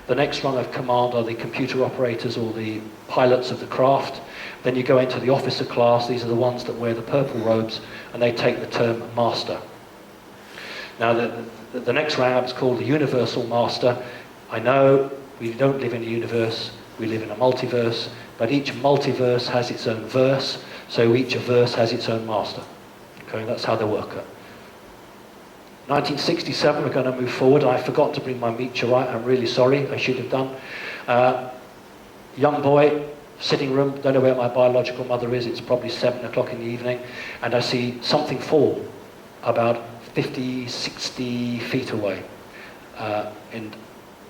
Speaker 2: The next rung of command are the computer operators or the pilots of the craft. Then you go into the officer class. These are the ones that wear the purple robes, and they take the term master. Now the next rank up is called the universal master. I know we don't live in a universe, we live in a multiverse, but each multiverse has its own verse, so each verse has its own master. Okay, that's how they work it. 1967, we're going to move forward. I forgot to bring my meteorite. I'm really sorry. I should have done. Young boy, sitting room. Don't know where my biological mother is. It's probably 7 o'clock in the evening. And I see something fall about 50, 60 feet away. And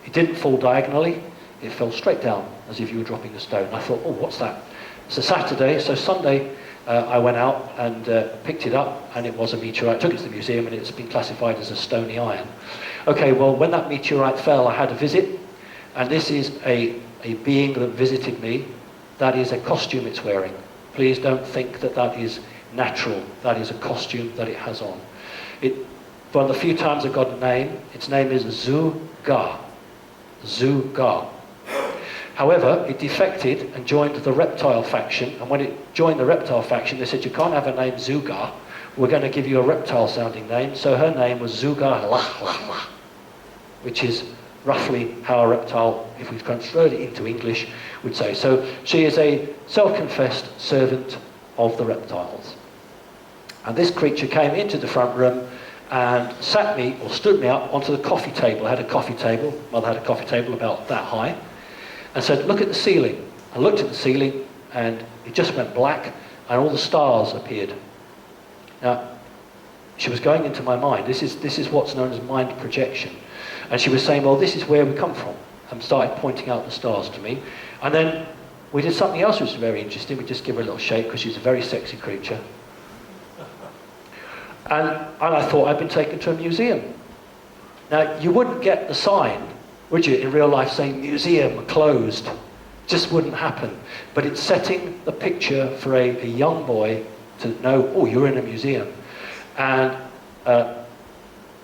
Speaker 2: it didn't fall diagonally. It fell straight down as if you were dropping a stone. I thought, oh, what's that? It's a Saturday. So Sunday, I went out and picked it up, and it was a meteorite. Took it to the museum, and it's been classified as a stony iron. Okay, well, when that meteorite fell, I had a visit, and this is a being that visited me. That is a costume it's wearing. Please don't think that that is natural. That is a costume that it has on. One of the few times I got a name, its name is Zu-Ga. Zu-Ga. However, it defected and joined the reptile faction, and when it joined the reptile faction, they said, you can't have a name Zu-Ga, we're going to give you a reptile-sounding name. So her name was Zu-Ga La, which is roughly how a reptile, if we've transferred it into English, would say. So she is a self-confessed servant of the reptiles. And this creature came into the front room and sat me, or stood me up onto the coffee table. I had a coffee table, mother had a coffee table about that high, and said, look at the ceiling. I looked at the ceiling, and it just went black, and all the stars appeared. Now, she was going into my mind. This is what's known as mind projection. And she was saying, well, this is where we come from, and started pointing out the stars to me. And then we did something else which was very interesting. We just give her a little shake, because she's a very sexy creature. And I thought I'd been taken to a museum. Now, you wouldn't get the sign, would you, in real life, saying museum closed? Just wouldn't happen. But it's setting the picture for a young boy to know, oh, you're in a museum. And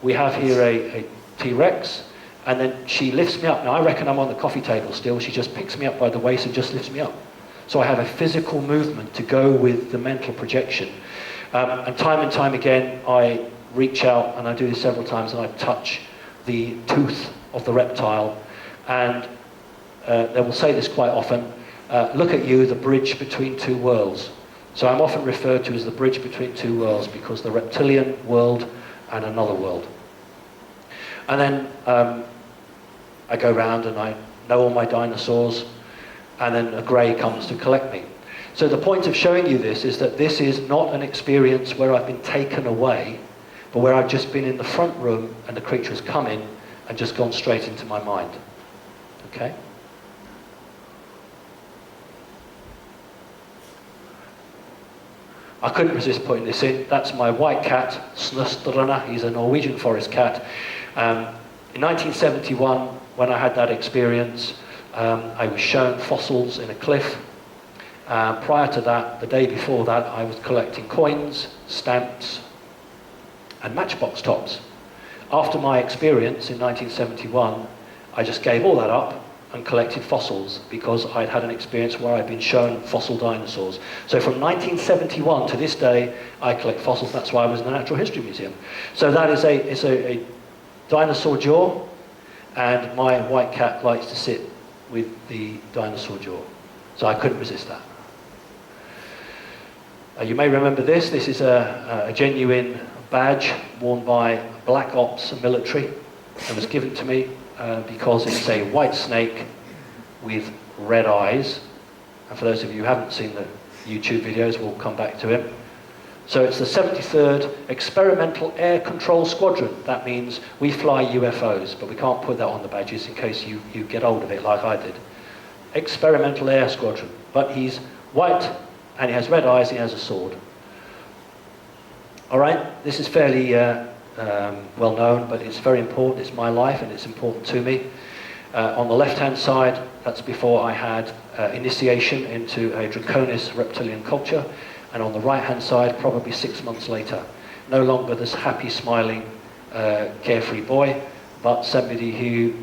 Speaker 2: we have here a T-Rex, and then she lifts me up. Now, I reckon I'm on the coffee table still. She just picks me up by the waist and just lifts me up. So I have a physical movement to go with the mental projection. And time again, I reach out, and I do this several times, and I touch the tooth of the reptile, and they will say this quite often, look at you, the bridge between two worlds. So I'm often referred to as the bridge between two worlds, because the reptilian world and another world. And then I go round and I know all my dinosaurs, and then a grey comes to collect me. So the point of showing you this is that this is not an experience where I've been taken away, but where I've just been in the front room and the creature has come in and just gone straight into my mind. Okay? I couldn't resist putting this in. That's my white cat, Snøstrana. He's a Norwegian forest cat. In 1971, when I had that experience, I was shown fossils in a cliff. Prior to that, the day before that, I was collecting coins, stamps, and matchbox tops. After my experience in 1971, I just gave all that up and collected fossils, because I'd had an experience where I'd been shown fossil dinosaurs. So from 1971 to this day, I collect fossils. That's why I was in the Natural History Museum. So that is a dinosaur jaw, and my white cat likes to sit with the dinosaur jaw. So I couldn't resist that. You may remember this. This is a genuine badge worn by Black Ops military. It was given to me because it's a white snake with red eyes. And for those of you who haven't seen the YouTube videos, we'll come back to him. So it's the 73rd Experimental Air Control Squadron. That means we fly UFOs, but we can't put that on the badges in case you get hold of it like I did. Experimental Air Squadron. But he's white, and he has red eyes, and he has a sword. All right, this is fairly well known, but it's very important. It's my life, and it's important to me. On the left-hand side, that's before I had initiation into a draconis reptilian culture. And on the right-hand side, probably 6 months later, no longer this happy, smiling, carefree boy, but somebody who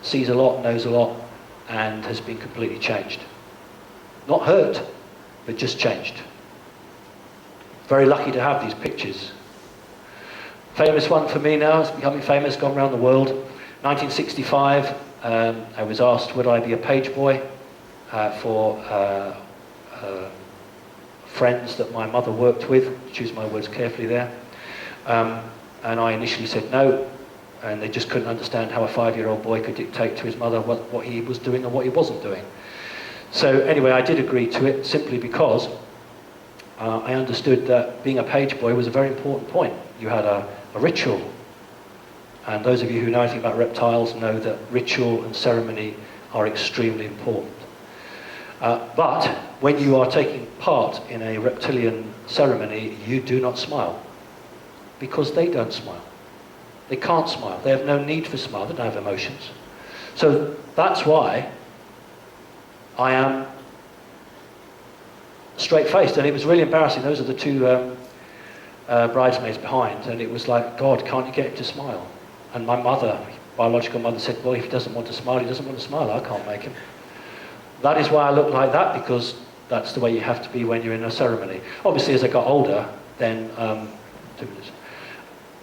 Speaker 2: sees a lot, knows a lot, and has been completely changed. Not hurt, but just changed. Very lucky to have these pictures. Famous one for me now, it's becoming famous, gone around the world. 1965, I was asked would I be a page boy for friends that my mother worked with, choose my words carefully there. And I initially said no, and they just couldn't understand how a 5-year-old boy could dictate to his mother what he was doing and what he wasn't doing. So anyway, I did agree to it simply because I understood that being a page boy was a very important point. You had a ritual, and those of you who know anything about reptiles know that ritual and ceremony are extremely important. But when you are taking part in a reptilian ceremony, you do not smile, because they don't smile. They can't smile. They have no need for smile. They don't have emotions. So that's why I am straight-faced, and it was really embarrassing. Those are the two bridesmaids behind, and it was like, God, can't you get him to smile? And my mother, biological mother, said, well, if he doesn't want to smile, he doesn't want to smile. I can't make him. That is why I look like that, because that's the way you have to be when you're in a ceremony. Obviously, as I got older, then, 2 minutes.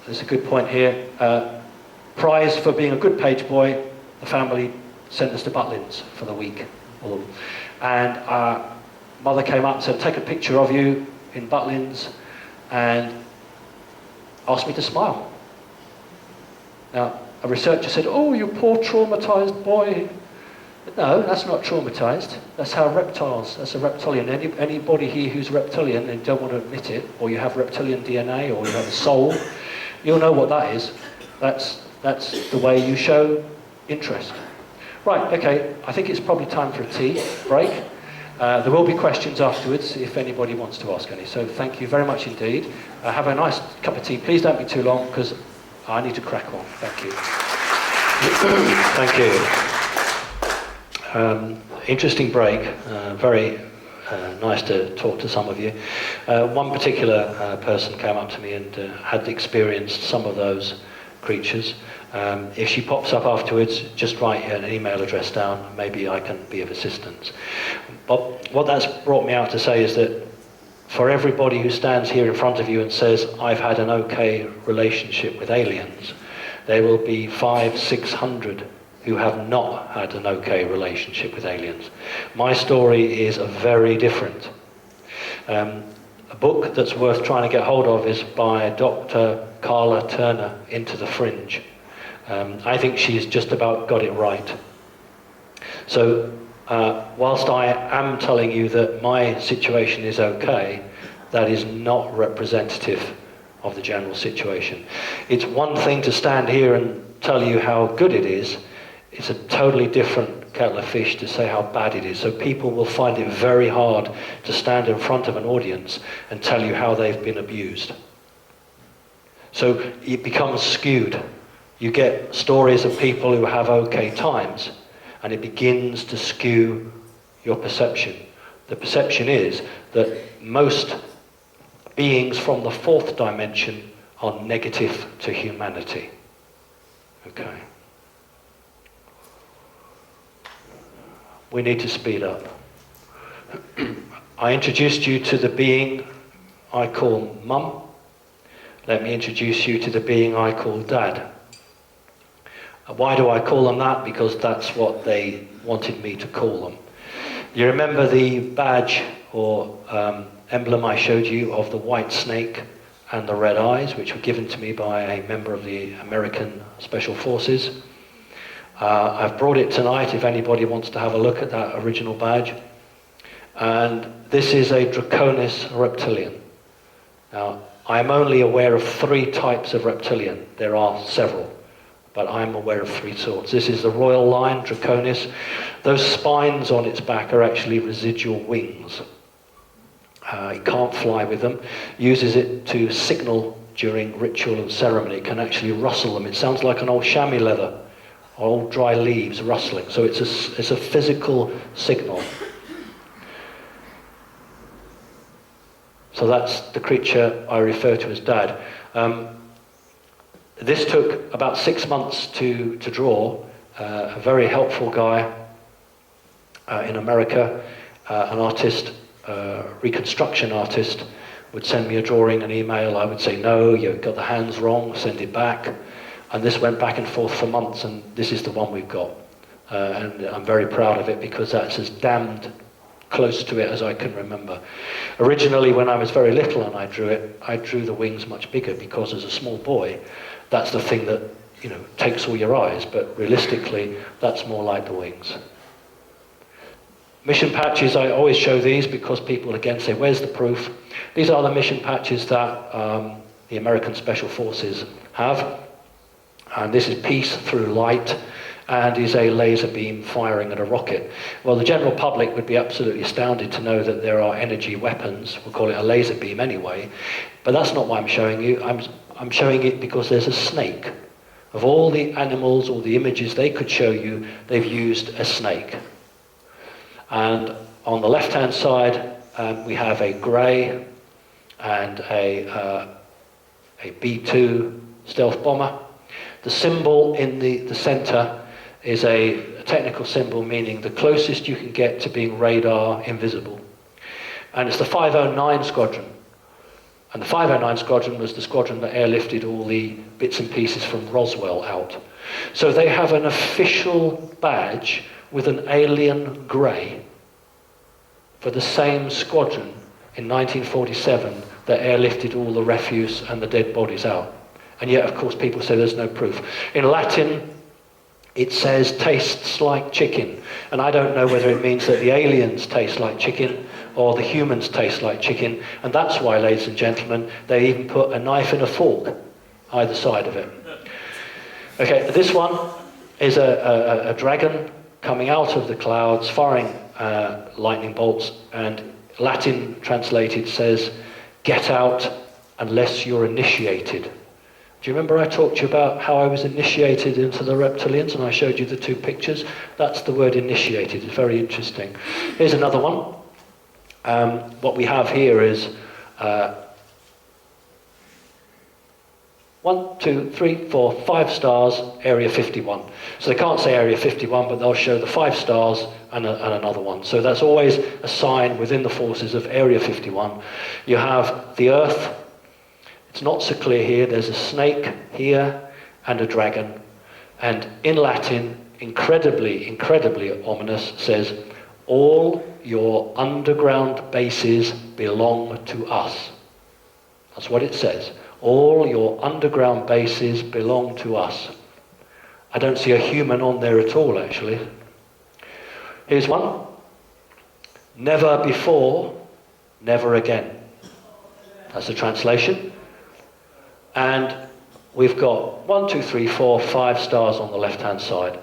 Speaker 2: There's a good point here. Prize for being a good page boy, the family sent us to Butlins for the week. And mother came up and said, take a picture of you in Butlins, and asked me to smile. Now, a researcher said, oh, you poor traumatized boy. No, that's not traumatized. That's how reptiles, that's a reptilian. Anybody here who's reptilian and don't want to admit it, or you have reptilian DNA, or you have a soul, you'll know what that is. That's the way you show interest. Right, okay, I think it's probably time for a tea break. There will be questions afterwards if anybody wants to ask any. So thank you very much indeed. Have a nice cup of tea. Please don't be too long, because I need to crack on. Thank you. Thank you. Interesting break. Very nice to talk to some of you. One particular person came up to me and had experienced some of those creatures. If she pops up afterwards, just write an email address down. Maybe I can be of assistance. But what that's brought me out to say is that for everybody who stands here in front of you and says, I've had an okay relationship with aliens, there will be 500-600 who have not had an okay relationship with aliens. My story is very different. A book that's worth trying to get hold of is by Dr. Carla Turner, Into the Fringe. I think she's just about got it right. So whilst I am telling you that my situation is okay, that is not representative of the general situation. It's one thing to stand here and tell you how good it is. It's a totally different kettle of fish to say how bad it is. So people will find it very hard to stand in front of an audience and tell you how they've been abused. So it becomes skewed. You get stories of people who have okay times, and it begins to skew your perception. The perception is that most beings from the fourth dimension are negative to humanity. Okay. We need to speed up. I introduced you to the being I call Mum. Let me introduce you to the being I call Dad. Why do I call them that? Because that's what they wanted me to call them. You remember the badge or emblem I showed you of the white snake and the red eyes, which were given to me by a member of the American Special Forces? I've brought it tonight if anybody wants to have a look at that original badge. And this is a draconis reptilian. Now, I'm only aware of 3 types of reptilian. There are several, but I'm aware of 3 sorts. This is the royal line, Draconis. Those spines on its back are actually residual wings. It can't fly with them. Uses it to signal during ritual and ceremony. It can actually rustle them. It sounds like an old chamois leather, or old dry leaves rustling. So it's a physical signal. So that's the creature I refer to as Dad. This took about 6 months to draw. A very helpful guy in America, an artist, reconstruction artist, would send me a drawing, an email. I would say, no, you've got the hands wrong, send it back. And this went back and forth for months, and this is the one we've got. And I'm very proud of it because that's as damned close to it as I can remember. Originally, when I was very little and I drew the wings much bigger because as a small boy, that's the thing that, takes all your eyes, but realistically, that's more like the wings. Mission patches, I always show these because people again say, where's the proof? These are the mission patches that the American Special Forces have. And this is peace through light, and is a laser beam firing at a rocket. Well, the general public would be absolutely astounded to know that there are energy weapons. We'll call it a laser beam anyway. But that's not why I'm showing you. I'm showing it because there's a snake. Of all the animals or the images they could show you, they've used a snake. And on the left-hand side, we have a grey and a B-2 stealth bomber. The symbol in the centre is a technical symbol meaning the closest you can get to being radar invisible. And it's the 509 Squadron. And the 509 Squadron was the squadron that airlifted all the bits and pieces from Roswell out. So they have an official badge with an alien grey for the same squadron in 1947 that airlifted all the refuse and the dead bodies out. And yet, of course, people say there's no proof. In Latin, it says tastes like chicken. And I don't know whether it means that the aliens taste like chicken or the humans taste like chicken. And that's why, ladies and gentlemen, they even put a knife and a fork either side of it. Okay, this one is a dragon coming out of the clouds, firing lightning bolts. And Latin translated says, get out unless you're initiated. Do you remember I talked to you about how I was initiated into the reptilians and I showed you the 2 pictures? That's the word initiated. It's very interesting. Here's another one. What we have here is 1, 2, 3, 4, 5 stars, Area 51. So they can't say Area 51, but they'll show the 5 stars and another one. So that's always a sign within the forces of Area 51. You have the Earth. It's not so clear here. There's a snake here and a dragon. And in Latin, incredibly, incredibly ominous, says, all your underground bases belong to us. That's what it says. All your underground bases belong to us. I don't see a human on there at all, actually. Here's one. Never before, never again. That's the translation. And we've got 1, 2, 3, 4, 5 stars on the left-hand side.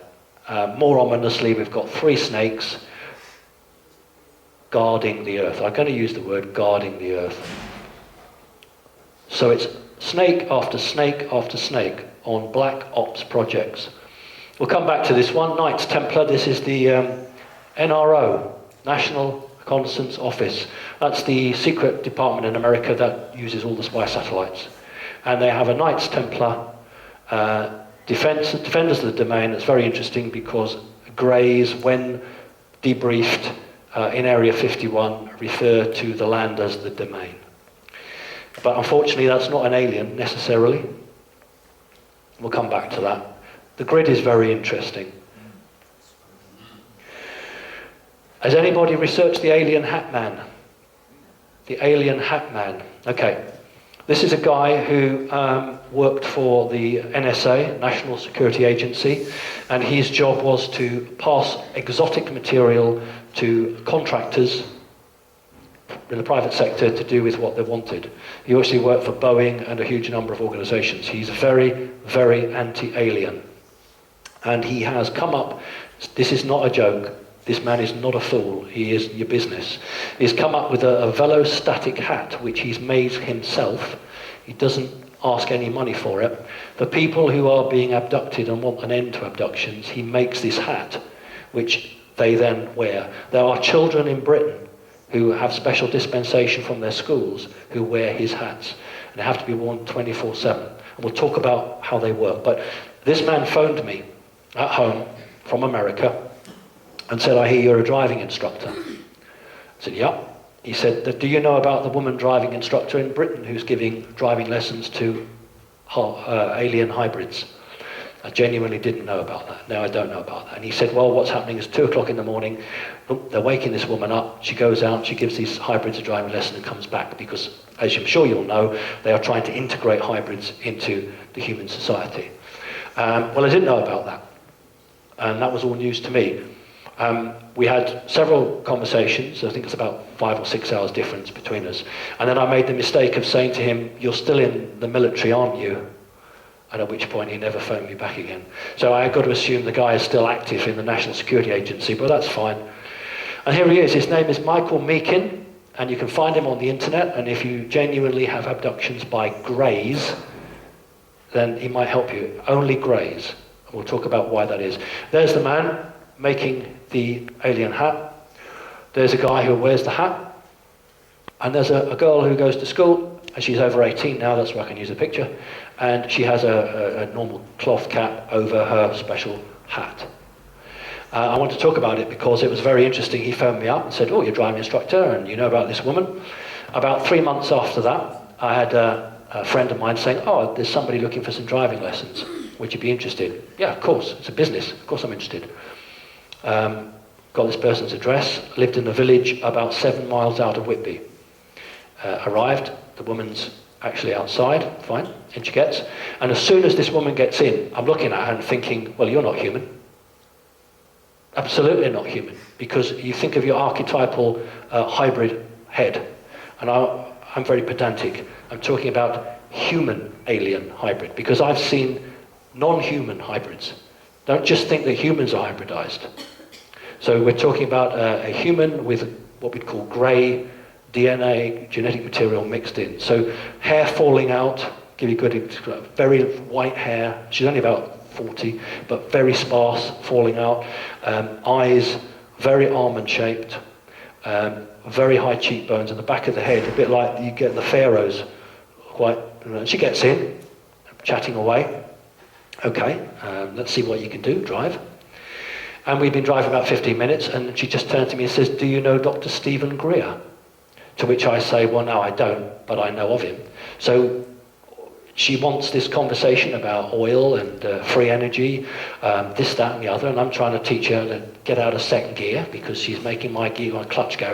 Speaker 2: More ominously, we've got 3 snakes guarding the earth. I'm going to use the word guarding the earth. So it's snake after snake after snake on black ops projects. We'll come back to this one, Knights Templar. This is the NRO, National Reconnaissance Office. That's the secret department in America that uses all the spy satellites. And they have a Knights Templar defenders of the domain. That's very interesting because Greys, when debriefed in Area 51, refer to the land as the domain. But unfortunately, that's not an alien necessarily. We'll come back to that. The grid is very interesting. Has anybody researched the alien Hat Man? The alien Hat Man. Okay. This is a guy who worked for the NSA, National Security Agency, and his job was to pass exotic material to contractors in the private sector to do with what they wanted. He actually worked for Boeing and a huge number of organizations. He's very, very anti-alien. And he has come up, this is not a joke, this man is not a fool, he is your business. He's come up with a velostatic hat, which he's made himself. He doesn't ask any money for it. For people who are being abducted and want an end to abductions, he makes this hat, which they then wear. There are children in Britain who have special dispensation from their schools who wear his hats. And they have to be worn 24/7. And we'll talk about how they work. But this man phoned me at home from America and said, I hear you're a driving instructor. I said, yeah. He said, do you know about the woman driving instructor in Britain who's giving driving lessons to alien hybrids? I genuinely didn't know about that. No, I don't know about that. And he said, well, what's happening is 2 o'clock in the morning, they're waking this woman up, she goes out, she gives these hybrids a driving lesson and comes back because, as I'm sure you'll know, they are trying to integrate hybrids into the human society. Well, I didn't know about that. And that was all news to me. We had several conversations. I think it's about 5 or 6 hours difference between us. And then I made the mistake of saying to him, you're still in the military, aren't you? And at which point he never phoned me back again. So I got to assume the guy is still active in the National Security Agency, but that's fine. And here he is. His name is Michael Meakin, and you can find him on the internet. And if you genuinely have abductions by greys, then he might help you. Only greys. We'll talk about why that is. There's the man making the alien hat. There's a guy who wears the hat. And there's a girl who goes to school, and she's over 18 now, that's where I can use a picture. And she has a normal cloth cap over her special hat. I want to talk about it because it was very interesting. He phoned me up and said, oh, you're a driving instructor, and you know about this woman. About 3 months after that, I had a friend of mine saying, oh, there's somebody looking for some driving lessons. Would you be interested? Yeah, of course, it's a business. Of course I'm interested. Got this person's address, lived in a village about 7 miles out of Whitby. Arrived, the woman's actually outside, fine, in she gets. And as soon as this woman gets in, I'm looking at her and thinking, well, you're not human. Absolutely not human. Because you think of your archetypal hybrid head. And I'm very pedantic. I'm talking about human alien hybrid. Because I've seen non-human hybrids. Don't just think that humans are hybridized. So we're talking about a human with what we'd call grey DNA, genetic material mixed in. So hair falling out, give you good, very white hair. She's only about 40, but very sparse, falling out. Eyes, very almond-shaped. Very high cheekbones, and the back of the head, a bit like you get the pharaohs. Quite. She gets in, chatting away. Okay, let's see what you can do, drive. And we've been driving about 15 minutes, and she just turned to me and says, do you know Dr. Stephen Greer? To which I say, well, no, I don't, but I know of him. So she wants this conversation about oil and free energy, this, that, and the other, and I'm trying to teach her to get out of second gear because she's making my clutch go.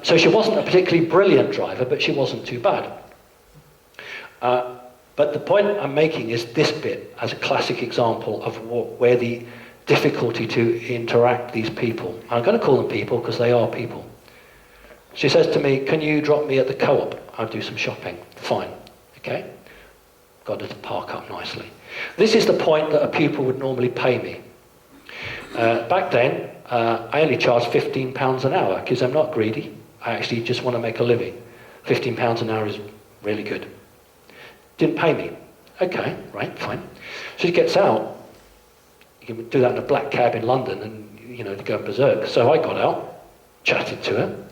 Speaker 2: So she wasn't a particularly brilliant driver, but she wasn't too bad. But the point I'm making is this bit as a classic example of where the difficulty to interact these people. I'm going to call them people because they are people. She says to me, can you drop me at the co-op? I'll do some shopping. Fine. Okay? Got her to park up nicely. This is the point that a pupil would normally pay me. Back then, I only charged £15 an hour because I'm not greedy. I actually just want to make a living. £15 an hour is really good. Didn't pay me. Okay, right, fine. So she gets out. You can do that in a black cab in London and, you know, to go berserk. So I got out, chatted to her.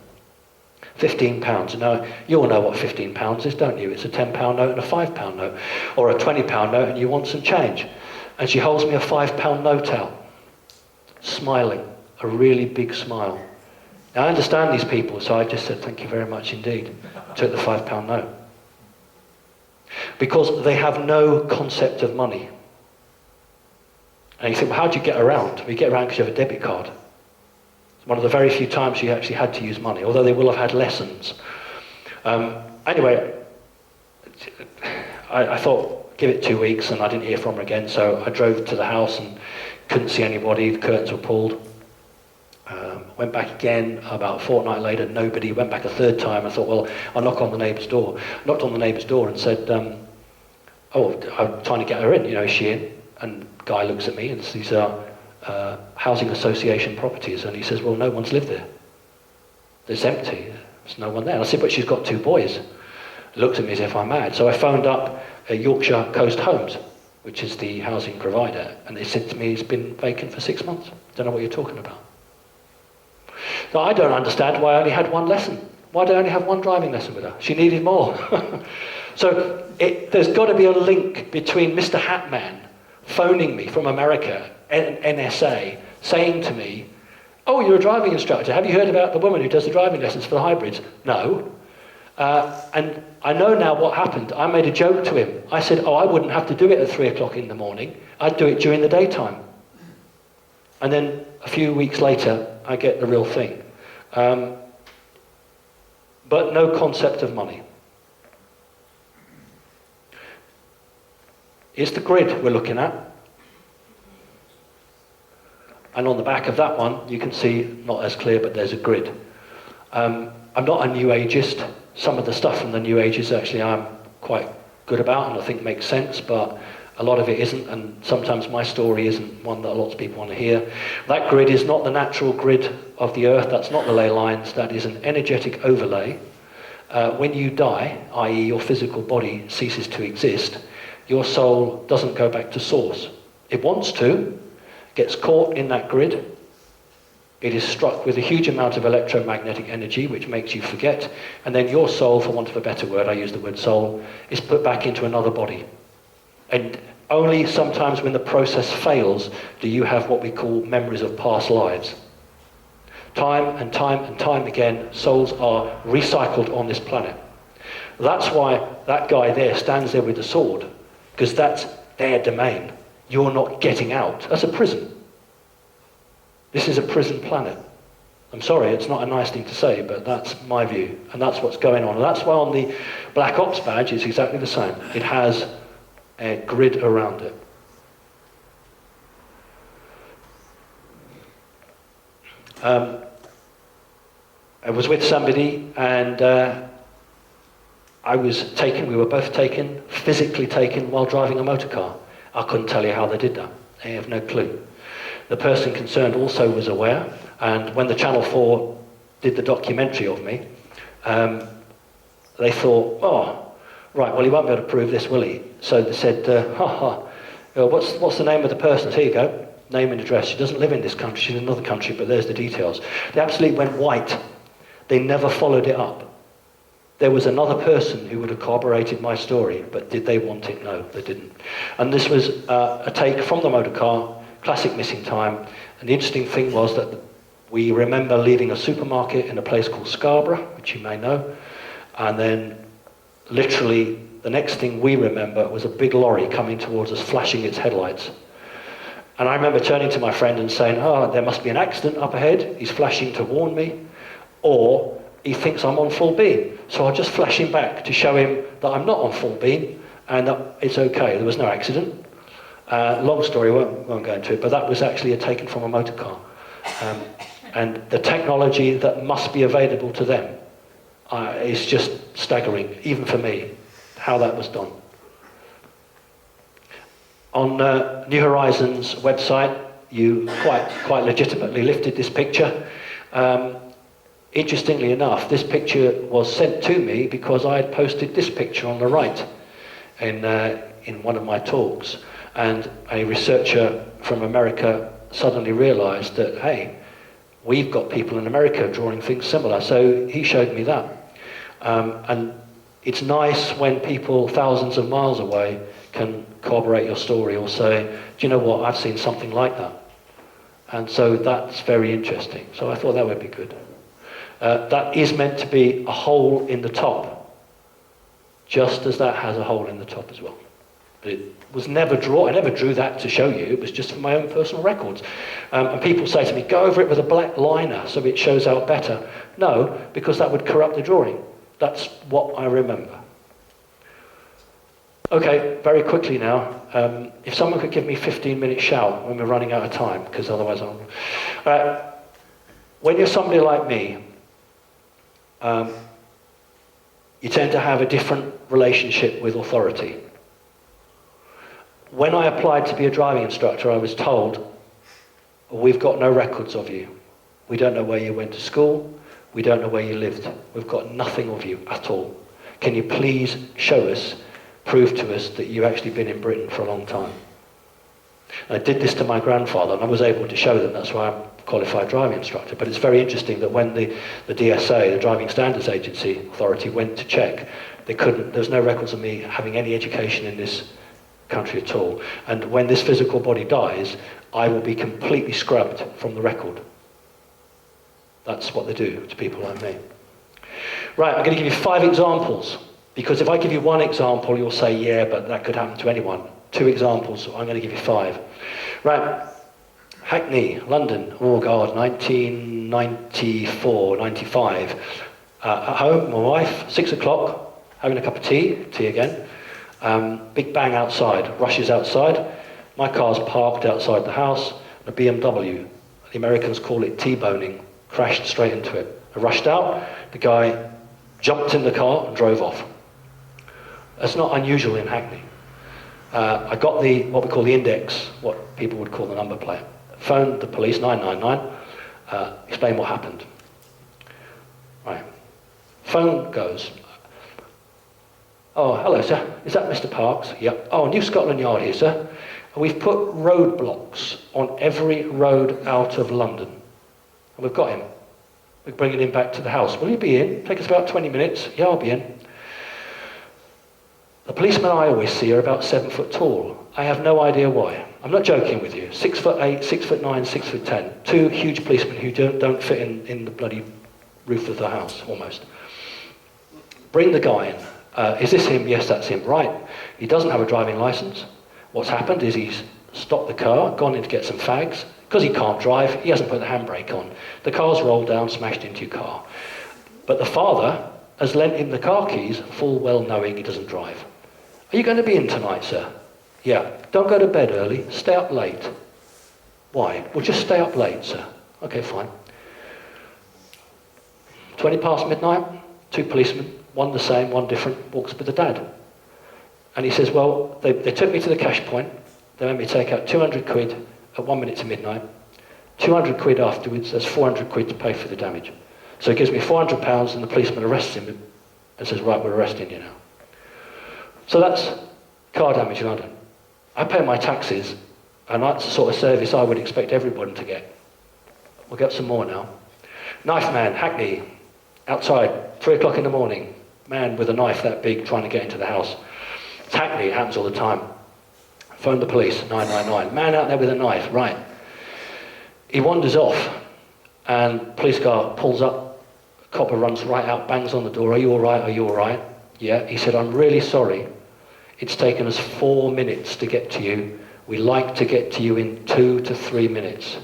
Speaker 2: £15. Now, you all know what £15 is, don't you? It's a £10 note and a £5 note. Or a £20 note and you want some change. And she holds me a £5 note out. Smiling. A really big smile. Now, I understand these people, so I just said, thank you very much indeed. Took the £5 note. Because they have no concept of money. And you think, well, how do you get around? Well, you get around because you have a debit card. It's one of the very few times you actually had to use money, although they will have had lessons. Anyway, I thought, give it 2 weeks, and I didn't hear from her again, so I drove to the house and couldn't see anybody, the curtains were pulled. Went back again about a fortnight later, nobody. Went back a third time. I thought, well, I'll knock on the neighbour's door. Knocked on the neighbour's door and said, oh, I'm trying to get her in, you know, is she in? And the guy looks at me and says, these are housing association properties. And he says, well, no one's lived there. It's empty. There's no one there. And I said, but she's got 2 boys. He looked at me as if I'm mad. So I phoned up Yorkshire Coast Homes, which is the housing provider. And they said to me, it's been vacant for 6 months. Don't know what you're talking about. So I don't understand why I only had 1 lesson. Why did I only have 1 driving lesson with her? She needed more. So there's got to be a link between Mr. Hatman phoning me from America, NSA, saying to me, oh, you're a driving instructor. Have you heard about the woman who does the driving lessons for the hybrids? No. And I know now what happened. I made a joke to him. I said, oh, I wouldn't have to do it at 3 o'clock in the morning. I'd do it during the daytime. And then a few weeks later, I get the real thing. But no concept of money. It's the grid we're looking at. And on the back of that one, you can see, not as clear, but there's a grid. I'm not a New Ageist. Some of the stuff from the New Ages actually I'm quite good about and I think makes sense, but a lot of it isn't, and sometimes my story isn't one that lots of people want to hear. That grid is not the natural grid of the Earth. That's not the ley lines. That is an energetic overlay. When you die, i.e. your physical body ceases to exist, your soul doesn't go back to source. It wants to, gets caught in that grid. It is struck with a huge amount of electromagnetic energy, which makes you forget, and then your soul, for want of a better word, I use the word soul, is put back into another body. And only sometimes when the process fails do you have what we call memories of past lives. Time and time and time again, souls are recycled on this planet. That's why that guy there stands there with the sword, because that's their domain. You're not getting out. That's a prison. This is a prison planet. I'm sorry, it's not a nice thing to say, but that's my view, and that's what's going on. And that's why on the Black Ops badge it's exactly the same. It has a grid around it. I was with somebody and we were both taken, physically taken while driving a motor car. I couldn't tell you how they did that. I have no clue. The person concerned also was aware, and when the Channel 4 did the documentary of me, they thought, oh, right, well, he won't be able to prove this, will he? So they said, what's the name of the person? Here you go, name and address. She doesn't live in this country, she's in another country, but there's the details. They absolutely went white. They never followed it up. There was another person who would have corroborated my story, but did they want it? No, they didn't. And this was a take from the motor car, classic missing time. And the interesting thing was that we remember leaving a supermarket in a place called Scarborough, which you may know, and then literally the next thing we remember was a big lorry coming towards us, flashing its headlights. And I remember turning to my friend and saying, oh, there must be an accident up ahead. He's flashing to warn me. Or he thinks I'm on full beam. So I'll just flash him back to show him that I'm not on full beam and that it's okay. There was no accident. Long story, won't go into it, but that was actually taken from a motor car. And the technology that must be available to them is just staggering, even for me, how that was done. On New Horizons website, you quite legitimately lifted this picture. Interestingly enough, this picture was sent to me because I had posted this picture on the right in one of my talks. And a researcher from America suddenly realized that, hey, we've got people in America drawing things similar. So he showed me that. And it's nice when people thousands of miles away can corroborate your story or say, do you know what, I've seen something like that. And so that's very interesting. So I thought that would be good. That is meant to be a hole in the top, just as that has a hole in the top as well. But it was never I never drew that to show you, it was just for my own personal records. And people say to me, go over it with a black liner so it shows out better. No, because that would corrupt the drawing. That's what I remember. Okay, very quickly now, if someone could give me 15-minute shout when we're running out of time, because otherwise I'll... When you're somebody like me, you tend to have a different relationship with authority. When I applied to be a driving instructor, I was told, we've got no records of you. We don't know where you went to school. We don't know where you lived. We've got nothing of you at all. Can you please show us, prove to us that you've actually been in Britain for a long time? And I did this to my grandfather, and I was able to show them. That's why I'm a qualified driving instructor. But it's very interesting that when the DSA, the Driving Standards Agency Authority, went to check, there's no records of me having any education in this country at all. And when this physical body dies, I will be completely scrubbed from the record. That's what they do to people like me. Right, I'm going to give you 5 examples, because if I give you one example, you'll say, yeah, but that could happen to anyone. 2 examples, so I'm going to give you 5. Right, Hackney, London, oh God, 1994, 95. At home, my wife, 6 o'clock, having a cup of tea again. Big bang outside, rushes outside. My car's parked outside the house, a BMW. The Americans call it T-boning, crashed straight into it. I rushed out, the guy jumped in the car and drove off. That's not unusual in Hackney. I got what we call the index, what people would call the number plate. Phoned the police, 999, explained what happened. Right. Phone goes. Oh, hello, sir. Is that Mr. Parks? Yep. Oh, New Scotland Yard here, sir. We've put roadblocks on every road out of London. And we've got him. We're bringing him back to the house. Will you be in? Take us about 20 minutes. Yeah, I'll be in. The policemen I always see are about 7 foot tall. I have no idea why. I'm not joking with you. 6'8", 6'9", 6'10". 2 huge policemen who don't fit in the bloody roof of the house, almost. Bring the guy in. Is this him? Yes, that's him. Right. He doesn't have a driving license. What's happened is he's stopped the car, gone in to get some fags. Because he can't drive, he hasn't put the handbrake on. The car's rolled down, smashed into your car. But the father has lent him the car keys, full well knowing he doesn't drive. Are you going to be in tonight, sir? Yeah. Don't go to bed early. Stay up late. Why? Well, just stay up late, sir. Okay, fine. 20 past midnight, 2 policemen, one the same, one different, walks with the dad. And he says, well, they took me to the cash point. They made me take out 200 quid at 1 minute to midnight. 200 quid afterwards, there's 400 quid to pay for the damage. So he gives me £400 and the policeman arrests him and says, right, we're arresting you now. So that's car damage in London. I pay my taxes, and that's the sort of service I would expect everybody to get. We'll get some more now. Knife man, Hackney, outside, 3 o'clock in the morning. Man with a knife that big trying to get into the house. It's Hackney, it happens all the time. Phone the police, 999. Man out there with a knife, right. He wanders off, and police car pulls up, copper runs right out, bangs on the door. Are you all right? Are you all right? Yeah. He said, I'm really sorry. It's taken us 4 minutes to get to you. We like to get to you in 2 to 3 minutes.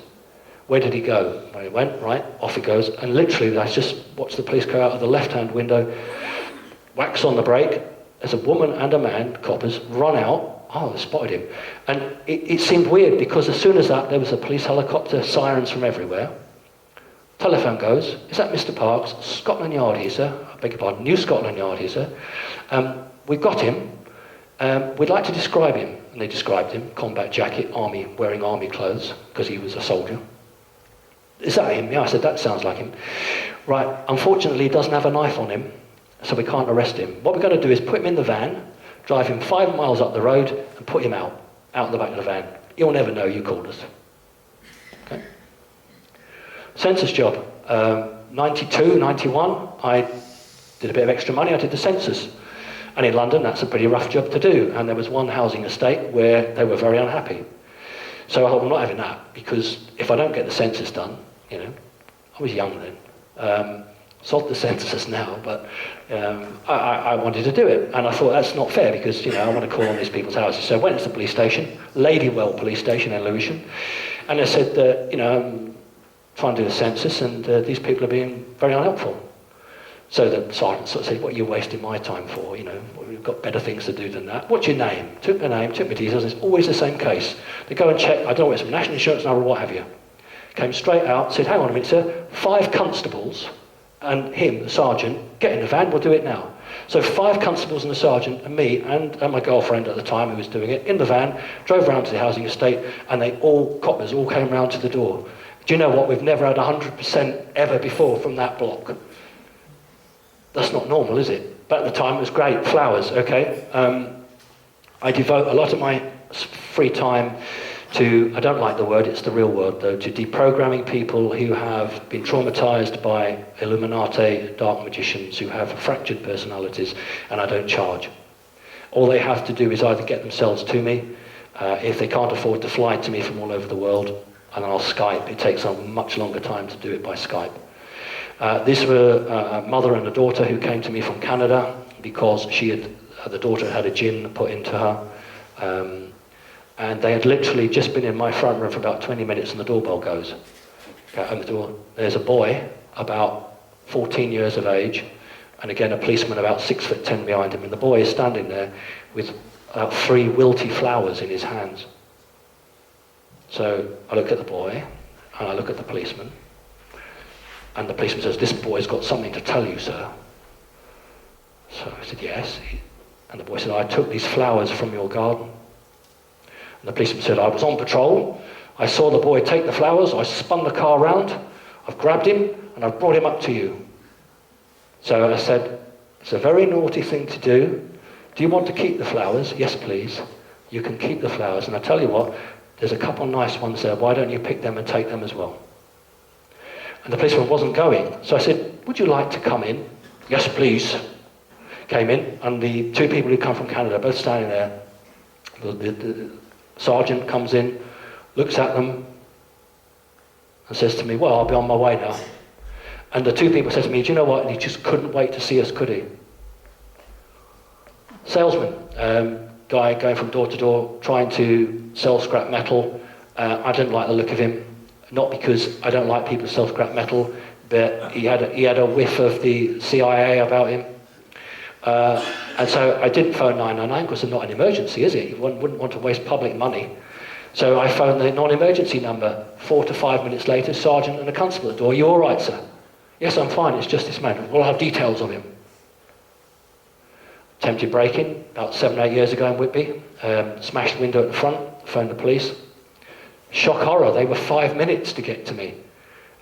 Speaker 2: Where did he go? Well, he went, right, off he goes. And literally, I just watched the police car out of the left-hand window, whacks on the brake. There's a woman and a man, coppers, run out. Oh, they spotted him. And it seemed weird, because as soon as that, there was a police helicopter, sirens from everywhere. Telephone goes, is that Mr. Parks? Scotland Yard here, sir. I beg your pardon, New Scotland Yard here, sir. We've got him. We'd like to describe him. And they described him, combat jacket, army, wearing army clothes, because he was a soldier. Is that him? Yeah, I said, that sounds like him. Right, unfortunately, he doesn't have a knife on him, so we can't arrest him. What we're going to do is put him in the van, drive him 5 miles up the road, and put him out the back of the van. You'll never know you called us. Okay? Census job. 92, 91, I did a bit of extra money, I did the census. And in London, that's a pretty rough job to do. And there was one housing estate where they were very unhappy. So I thought, I'm not having that, because if I don't get the census done, I was young then. Sod the census now, but I wanted to do it. And I thought, that's not fair, because, I want to call on these people's houses. So I went to the police station, Ladywell police station in Lewisham, and I said that, I'm trying to do the census, and these people are being very unhelpful. So the sergeant sort of said, what are you wasting my time for? We've got better things to do than that. What's your name? Took the name, took my details. It's always the same case. They go and check, I don't know, it's national insurance number or what have you. came straight out, said, hang on a minute, sir, 5 constables and him, the sergeant, get in the van, we'll do it now. So 5 constables and the sergeant and me and my girlfriend at the time who was doing it, in the van, drove round to the housing estate, and coppers all came round to the door. Do you know what? We've never had 100% ever before from that block. That's not normal, is it? But at the time it was great. Flowers, okay? I devote a lot of my free time to, I don't like the word, it's the real word though, to deprogramming people who have been traumatized by Illuminati, dark magicians who have fractured personalities, and I don't charge. All they have to do is either get themselves to me, if they can't afford to fly to me from all over the world, and then I'll Skype. It takes a much longer time to do it by Skype. These were a mother and a daughter who came to me from Canada because the daughter had a djinn put into her. And they had literally just been in my front room for about 20 minutes and the doorbell goes. Go open the door. There's a boy about 14 years of age, and again a policeman about 6'10" behind him, and the boy is standing there with about 3 wilty flowers in his hands. So I look at the boy, and I look at the policeman, and the policeman says, this boy's got something to tell you, sir. So I said, yes. And the boy said, I took these flowers from your garden. And the policeman said, I was on patrol, I saw the boy take the flowers, I spun the car round, I've grabbed him, and I've brought him up to you. So I said, it's a very naughty thing to do. Do you want to keep the flowers? Yes, please. You can keep the flowers. And I tell you what, there's a couple nice ones there, why don't you pick them and take them as well? And the policeman wasn't going. So I said, would you like to come in? Yes, please. Came in, and the 2 people who come from Canada, both standing there. The sergeant comes in, looks at them, and says to me, well, I'll be on my way now. And the 2 people said to me, do you know what? And he just couldn't wait to see us, could he? Salesman, guy going from door to door, trying to sell scrap metal. I didn't like the look of him, not because I don't like people who sell scrap metal, but he had a whiff of the CIA about him. And so I didn't phone 999 because it's not an emergency, is it? You wouldn't want to waste public money. So I phoned the non-emergency number. 4 to 5 minutes later, sergeant and a constable at the door. You all right, sir? Yes, I'm fine. It's just this man. We'll have details of him. Attempted break-in about 7 or 8 years ago in Whitby. Smashed the window at the front. Phoned the police. Shock horror. They were 5 minutes to get to me.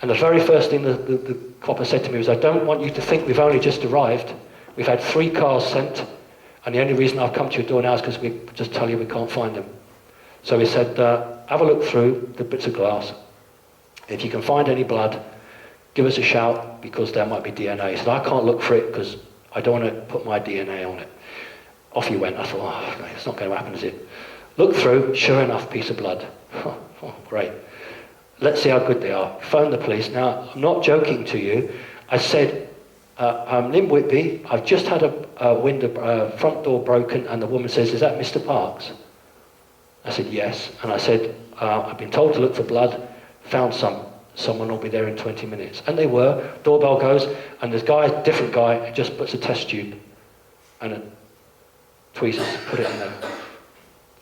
Speaker 2: And the very first thing the copper said to me was, I don't want you to think we've only just arrived. We've had 3 cars sent, and the only reason I've come to your door now is because we just tell you we can't find them. So he said, have a look through the bits of glass. If you can find any blood, give us a shout, because there might be DNA. He said, I can't look for it because I don't want to put my DNA on it. Off he went. I thought, oh, it's not going to happen, is it? Look through, sure enough, piece of blood. Oh, great. Let's see how good they are. Phone the police. Now, I'm not joking to you. I said, I'm in Whitby, I've just had a front door broken, and the woman says, is that Mr. Parks? I said, yes. And I said, I've been told to look for blood, found some. Someone will be there in 20 minutes. And they were. Doorbell goes, and this guy, different guy, just puts a test tube and a tweezers, put it in there.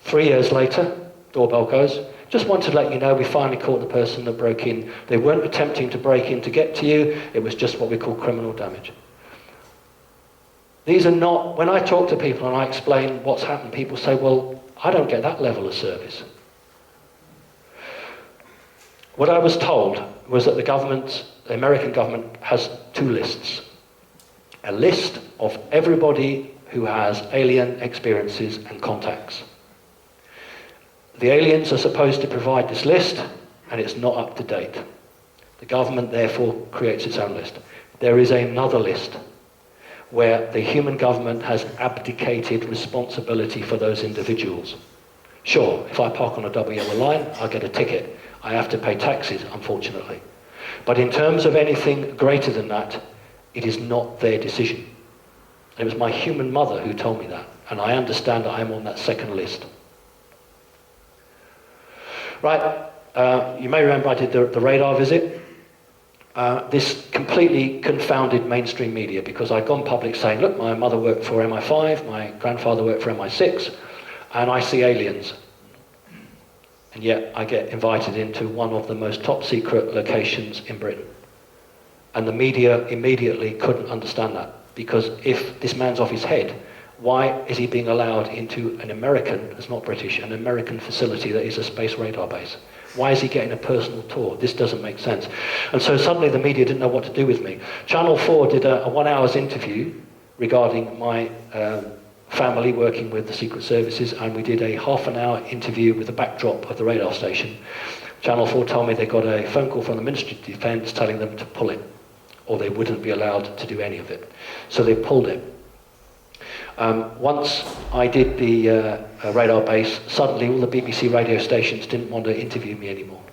Speaker 2: 3 years later, doorbell goes, just wanted to let you know we finally caught the person that broke in. They weren't attempting to break in to get to you, it was just what we call criminal damage. These are not, when I talk to people and I explain what's happened, people say, well, I don't get that level of service. What I was told was that the American government has 2 lists. A list of everybody who has alien experiences and contacts. The aliens are supposed to provide this list, and it's not up to date. The government, therefore, creates its own list. There is another list where the human government has abdicated responsibility for those individuals. Sure, if I park on a double yellow line, I'll get a ticket. I have to pay taxes, unfortunately. But in terms of anything greater than that, it is not their decision. It was my human mother who told me that, and I understand that I'm on that second list. Right, you may remember I did the radar visit. This completely confounded mainstream media, because I'd gone public saying, look, my mother worked for MI5, my grandfather worked for MI6, and I see aliens. And yet I get invited into one of the most top secret locations in Britain. And the media immediately couldn't understand that, because if this man's off his head, why is he being allowed into an American, it's not British, an American facility that is a space radar base? Why is he getting a personal tour? This doesn't make sense. And so suddenly the media didn't know what to do with me. Channel 4 did a 1 hour's interview regarding my family working with the Secret Services, and we did a half an hour interview with the backdrop of the radar station. Channel 4 told me they got a phone call from the Ministry of Defence telling them to pull it, or they wouldn't be allowed to do any of it. So they pulled it. Once I did the radar base, suddenly all the BBC radio stations didn't want to interview me anymore.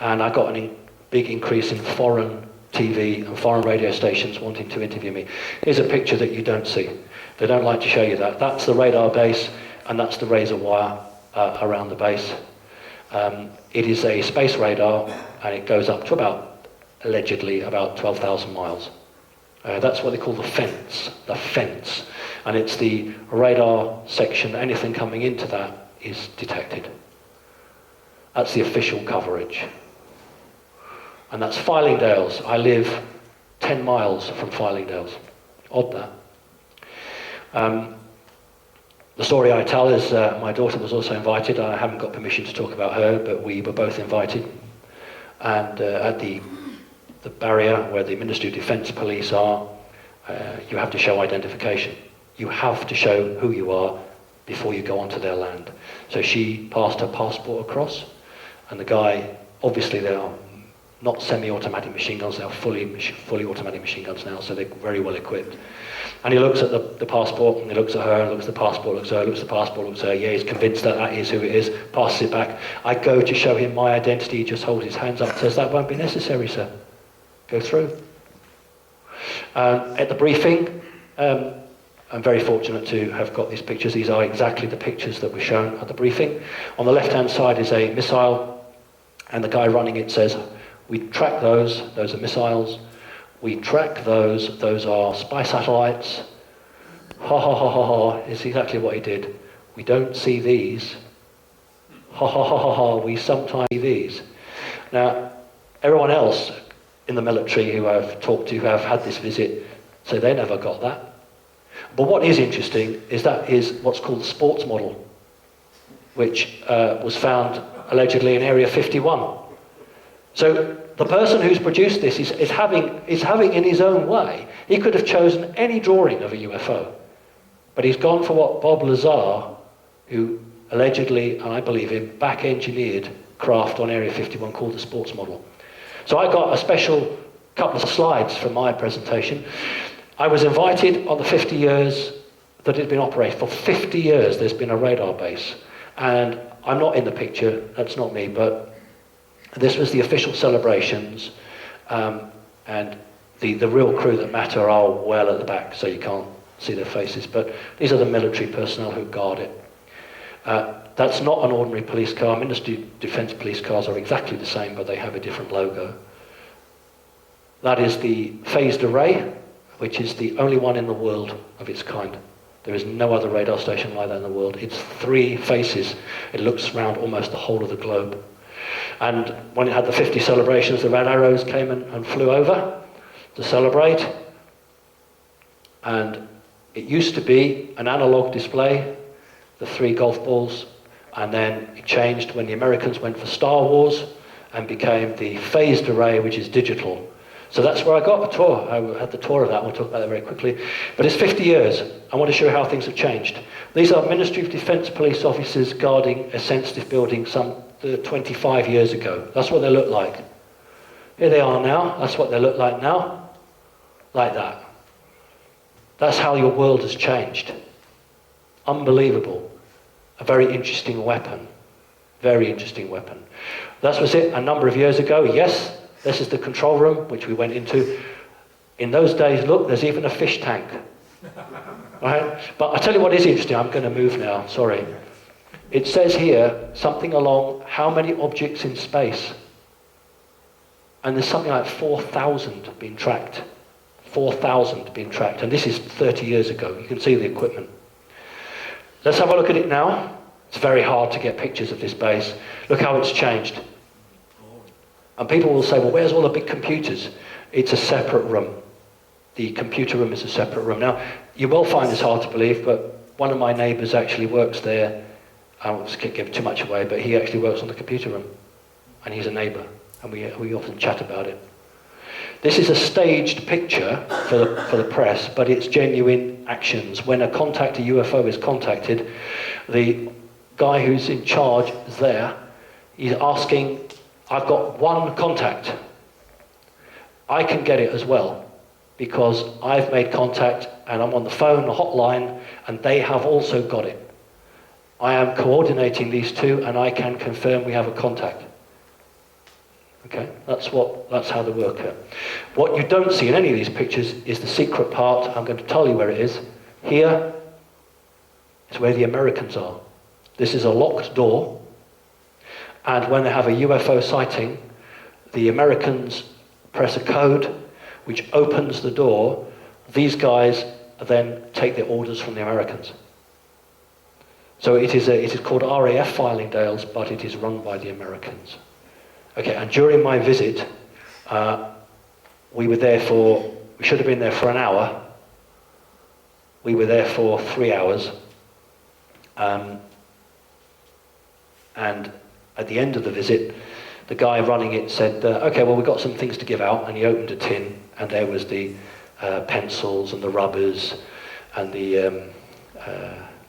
Speaker 2: And I got a big increase in foreign TV and foreign radio stations wanting to interview me. Here's a picture that you don't see. They don't like to show you that. That's the radar base, and that's the razor wire around the base. It is a space radar, and it goes up to allegedly about 12,000 miles. That's what they call the fence. And it's the radar section, anything coming into that is detected. That's the official coverage. And that's Fylingdales. I live 10 miles from Fylingdales. Odd that. The story I tell is my daughter was also invited. I haven't got permission to talk about her, but we were both invited. And at the barrier where the Ministry of Defence police are, you have to show identification. You have to show who you are before you go onto their land. So she passed her passport across, and the guy, obviously they are not semi-automatic machine guns, they are fully automatic machine guns now, so they're very well equipped. And he looks at the passport, and he looks at her, and looks at the passport, looks at her, looks at the passport, looks at her, yeah, he's convinced that that is who it is, passes it back. I go to show him my identity, he just holds his hands up and says, that won't be necessary, sir. Go through. At the briefing, I'm very fortunate to have got these pictures. These are exactly the pictures that were shown at the briefing. On the left-hand side is a missile, and the guy running it says, we track those are missiles. We track those are spy satellites. Ha ha ha ha ha, is exactly what he did. We don't see these. Ha ha ha ha ha, we sometimes see these. Now, everyone else in the military who I've talked to who have had this visit, so they never got that. But what is interesting is that is what's called the sports model, which was found allegedly in Area 51. So the person who's produced this is having in his own way, he could have chosen any drawing of a UFO, but he's gone for what Bob Lazar, who allegedly, and I believe him, back-engineered craft on Area 51 called the sports model. So I got a special couple of slides from my presentation. I was invited on the 50 years that it had been operated. For 50 years there's been a radar base. And I'm not in the picture, that's not me, but this was the official celebrations, and the real crew that matter are well at the back, so you can't see their faces. But these are the military personnel who guard it. That's not an ordinary police car. Ministry of Defence police cars are exactly the same, but they have a different logo. That is the phased array, which is the only one in the world of its kind. There is no other radar station like that in the world. It's 3 faces. It looks around almost the whole of the globe. And when it had the 50 celebrations, the red arrows came and flew over to celebrate. And it used to be an analog display, the 3 golf balls, and then it changed when the Americans went for Star Wars and became the phased array, which is digital. So that's where I got a tour. I had the tour of that. We'll talk about that very quickly. But it's 50 years. I want to show how things have changed. These are Ministry of Defence police officers guarding a sensitive building some 25 years ago. That's what they look like. Here they are now. That's what they look like now. Like that. That's how your world has changed. Unbelievable. A very interesting weapon. Very interesting weapon. That was it a number of years ago. Yes, this is the control room, which we went into. In those days, look, there's even a fish tank. Right? But I'll tell you what is interesting. I'm going to move now, sorry. It says here something along how many objects in space. And there's something like 4,000 being tracked. 4,000 being tracked. And this is 30 years ago. You can see the equipment. Let's have a look at it now. It's very hard to get pictures of this base. Look how it's changed. And people will say, well, where's all the big computers? It's a separate room. The computer room is a separate room. Now, you will find this hard to believe, but one of my neighbours actually works there. I won't give too much away, but he actually works on the computer room. And he's a neighbour, and we often chat about it. This is a staged picture for the press, but it's genuine actions. When a UFO is contacted, the guy who's in charge is there. He's asking, I've got one contact. I can get it as well, because I've made contact and I'm on the phone, the hotline, and they have also got it. I am coordinating these two, and I can confirm we have a contact. Okay, that's how they work out. What you don't see in any of these pictures is the secret part. I'm going to tell you where it is. Here is where the Americans are. This is a locked door, and when they have a UFO sighting, the Americans press a code which opens the door. These guys then take their orders from the Americans. So it is called RAF Filingdales, but it is run by the Americans. Okay, and during my visit, we should have been there for an hour. We were there for 3 hours. And at the end of the visit, the guy running it said, okay, well, we've got some things to give out. And he opened a tin, and there was the pencils and the rubbers and the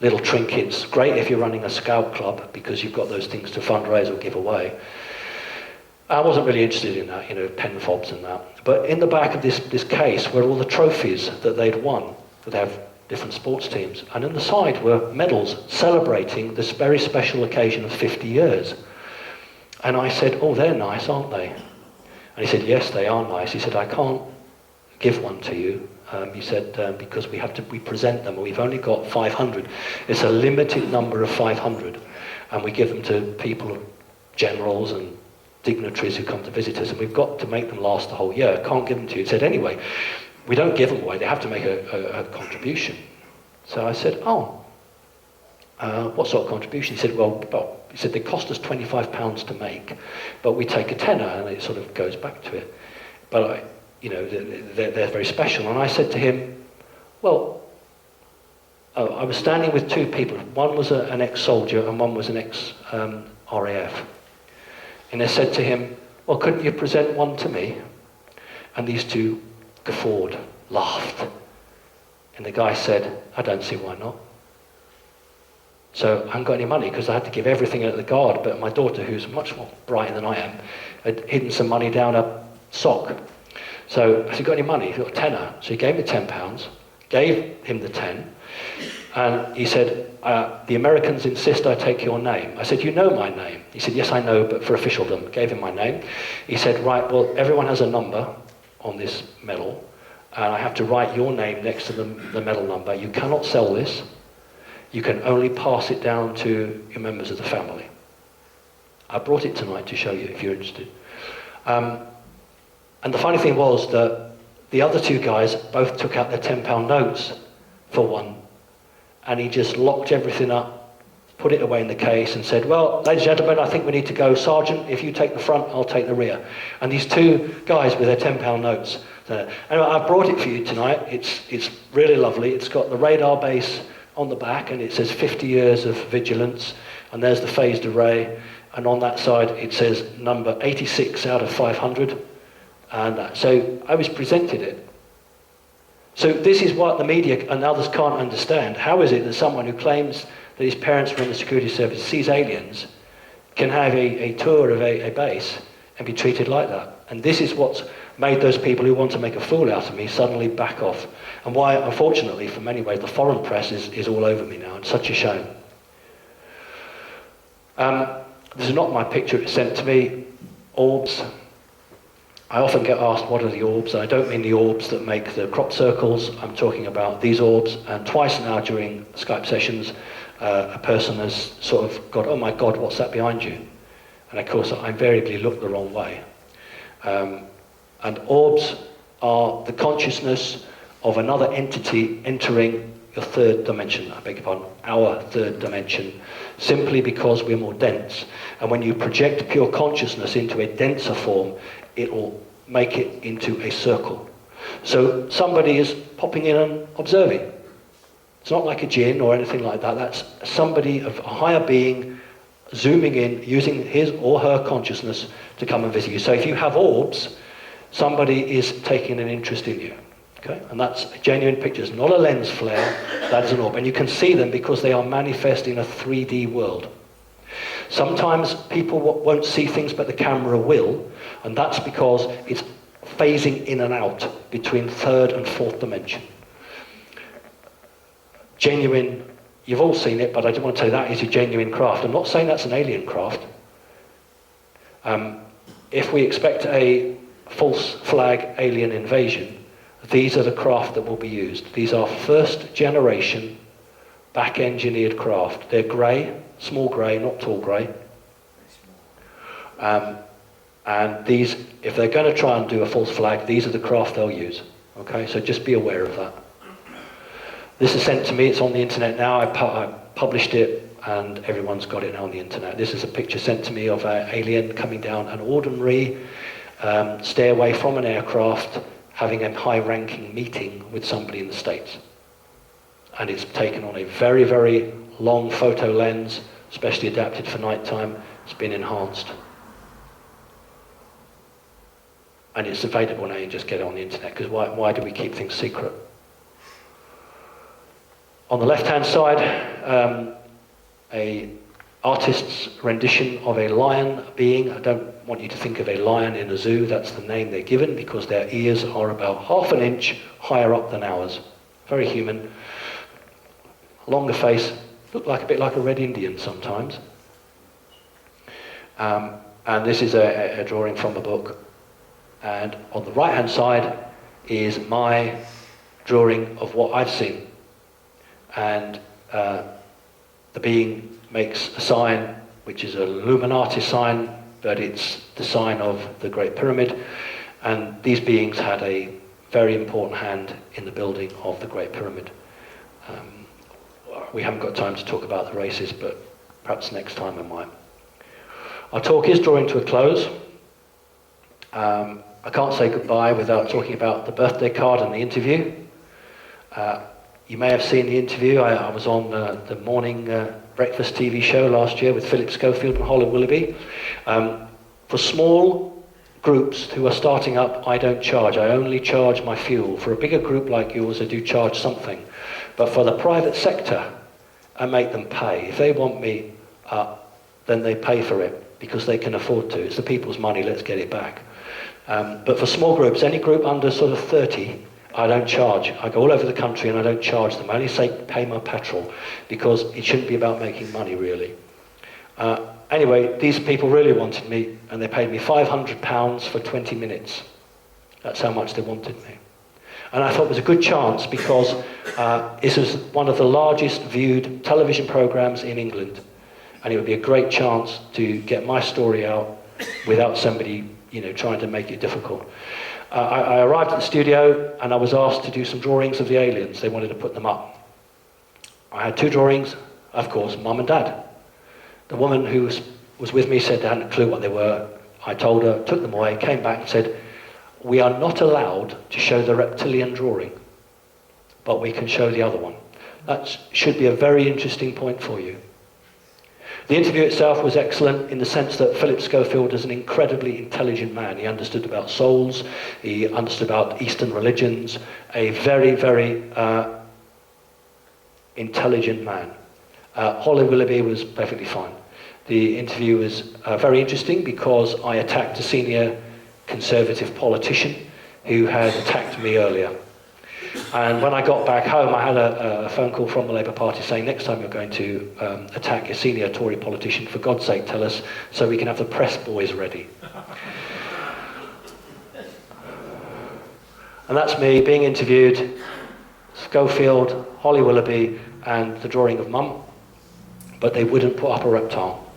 Speaker 2: little trinkets. Great if you're running a scout club, because you've got those things to fundraise or give away. I wasn't really interested in that, pen fobs and that. But in the back of this case were all the trophies that they'd won. They have different sports teams. And on the side were medals celebrating this very special occasion of 50 years. And I said, oh, they're nice, aren't they? And he said, yes, they are nice. He said, I can't give one to you. He said, because we present them, and we've only got 500. It's a limited number of 500. And we give them to people, generals and dignitaries who come to visit us, and we've got to make them last the whole year. Can't give them to you. He said, anyway, we don't give them away. They have to make a contribution. So I said, oh, what sort of contribution? He said, he said, they cost us £25 to make, but we take a tenner, and it sort of goes back to it. But, they're very special. And I said to him, well, I was standing with two people. One was an ex-soldier, and one was an ex-RAF. And I said to him, well, couldn't you present one to me? And these two guffawed, laughed. And the guy said, I don't see why not. So I haven't got any money, because I had to give everything at the guard, but my daughter, who's much more bright than I am, had hidden some money down a sock. So I said, got any money? He got a tenner. So he gave me £10, gave him the 10, and he said, the Americans insist I take your name. I said, you know my name? He said, yes, I know, but for officialdom. Gave him my name. He said, right, well, everyone has a number on this medal, and I have to write your name next to the medal number. You cannot sell this. You can only pass it down to your members of the family. I brought it tonight to show you if you're interested. And the funny thing was that the other two guys both took out their £10 notes for one, and he just locked everything up, put it away in the case, and said, well, ladies and gentlemen, I think we need to go. Sergeant, if you take the front, I'll take the rear. And these two guys with their £10 notes. Anyway, I've brought it for you tonight. It's really lovely. It's got the radar base on the back, and it says 50 years of vigilance, and there's the phased array, and on that side it says number 86 out of 500. And so I was presented it. So this is what the media and others can't understand. How is it that someone who claims that his parents were in the security service, sees aliens, can have a tour of a base and be treated like that? And this is what's made those people who want to make a fool out of me suddenly back off. And why, unfortunately, for many ways, the foreign press is all over me now. It's such a shame. This is not my picture. It's sent to me. Orbs. I often get asked, what are the orbs? And I don't mean the orbs that make the crop circles. I'm talking about these orbs. And twice now during Skype sessions, a person has sort of got, oh my God, what's that behind you? And of course, I invariably look the wrong way. And orbs are the consciousness of another entity entering your third dimension, I beg your pardon, our third dimension, simply because we're more dense. And when you project pure consciousness into a denser form, it will make it into a circle. So somebody is popping in and observing. It's not like a jinn or anything like that. That's somebody of a higher being zooming in, using his or her consciousness to come and visit you. So if you have orbs, somebody is taking an interest in you. Okay? And that's a genuine picture. It's not a lens flare, that is an orb. And you can see them because they are manifest in a 3D world. Sometimes people won't see things, but the camera will, and that's because it's phasing in and out between third and fourth dimension. Genuine, you've all seen it, but I just want to tell you that is a genuine craft. I'm not saying that's an alien craft. If we expect a false flag alien invasion, these are the craft that will be used. These are first generation back-engineered craft. They're grey, small grey, not tall grey. And these, if they're going to try and do a false flag, these are the craft they'll use. Okay, so just be aware of that. This is sent to me, it's on the internet now. I published it and everyone's got it now on the internet. This is a picture sent to me of an alien coming down an ordinary stairway from an aircraft, having a high-ranking meeting with somebody in the States. And it's taken on a very, very long photo lens, specially adapted for nighttime. It's been enhanced. And it's available now, you just get it on the internet, because why do we keep things secret? On the left-hand side, a artist's rendition of a lion being. I don't want you to think of a lion in a zoo, that's the name they're given, because their ears are about half an inch higher up than ours. Very human. Longer face, look like a bit like a red Indian sometimes. And this is a drawing from a book. And on the right-hand side is my drawing of what I've seen. And the being makes a sign, which is a Illuminati sign, but it's the sign of the Great Pyramid. And these beings had a very important hand in the building of the Great Pyramid. We haven't got time to talk about the races, but perhaps next time I might. Our talk is drawing to a close. I can't say goodbye without talking about the birthday card and the interview. You may have seen the interview. I was on the morning breakfast TV show last year with Philip Schofield and Holly Willoughby. For small groups who are starting up, I don't charge. I only charge my fuel. For a bigger group like yours, I do charge something. But for the private sector, I make them pay. If they want me, then they pay for it because they can afford to. It's the people's money, let's get it back. But for small groups, any group under sort of 30, I don't charge. I go all over the country and I don't charge them. I only say pay my petrol because it shouldn't be about making money, really. Anyway, these people really wanted me and they paid me £500 for 20 minutes. That's how much they wanted me. And I thought it was a good chance because this was one of the largest viewed television programs in England. And it would be a great chance to get my story out without somebody, trying to make it difficult. I arrived at the studio and I was asked to do some drawings of the aliens. They wanted to put them up. I had two drawings, of course, Mum and Dad. The woman who was with me said they hadn't a clue what they were. I told her, took them away, came back and said, we are not allowed to show the reptilian drawing, but we can show the other one. That should be a very interesting point for you. The interview itself was excellent in the sense that Philip Schofield is an incredibly intelligent man. He understood about souls, he understood about Eastern religions, a very, very intelligent man. Holly Willoughby was perfectly fine. The interview was very interesting because I attacked a senior Conservative politician who had attacked me earlier. And when I got back home, I had a phone call from the Labour Party saying, next time you're going to attack a senior Tory politician, for God's sake, tell us so we can have the press boys ready. And that's me being interviewed, Schofield, Holly Willoughby, and the drawing of Mum. But they wouldn't put up a reptile,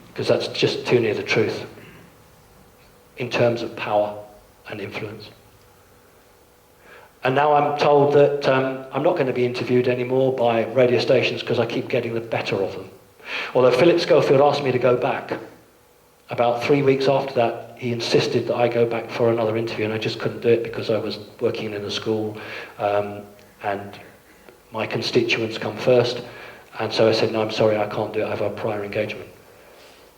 Speaker 2: because that's just too near the truth in terms of power and influence. And now I'm told that I'm not going to be interviewed anymore by radio stations because I keep getting the better of them. Although Philip Schofield asked me to go back. About 3 weeks after that, he insisted that I go back for another interview, and I just couldn't do it because I was working in a school, and my constituents come first. And so I said, no, I'm sorry, I can't do it. I have a prior engagement.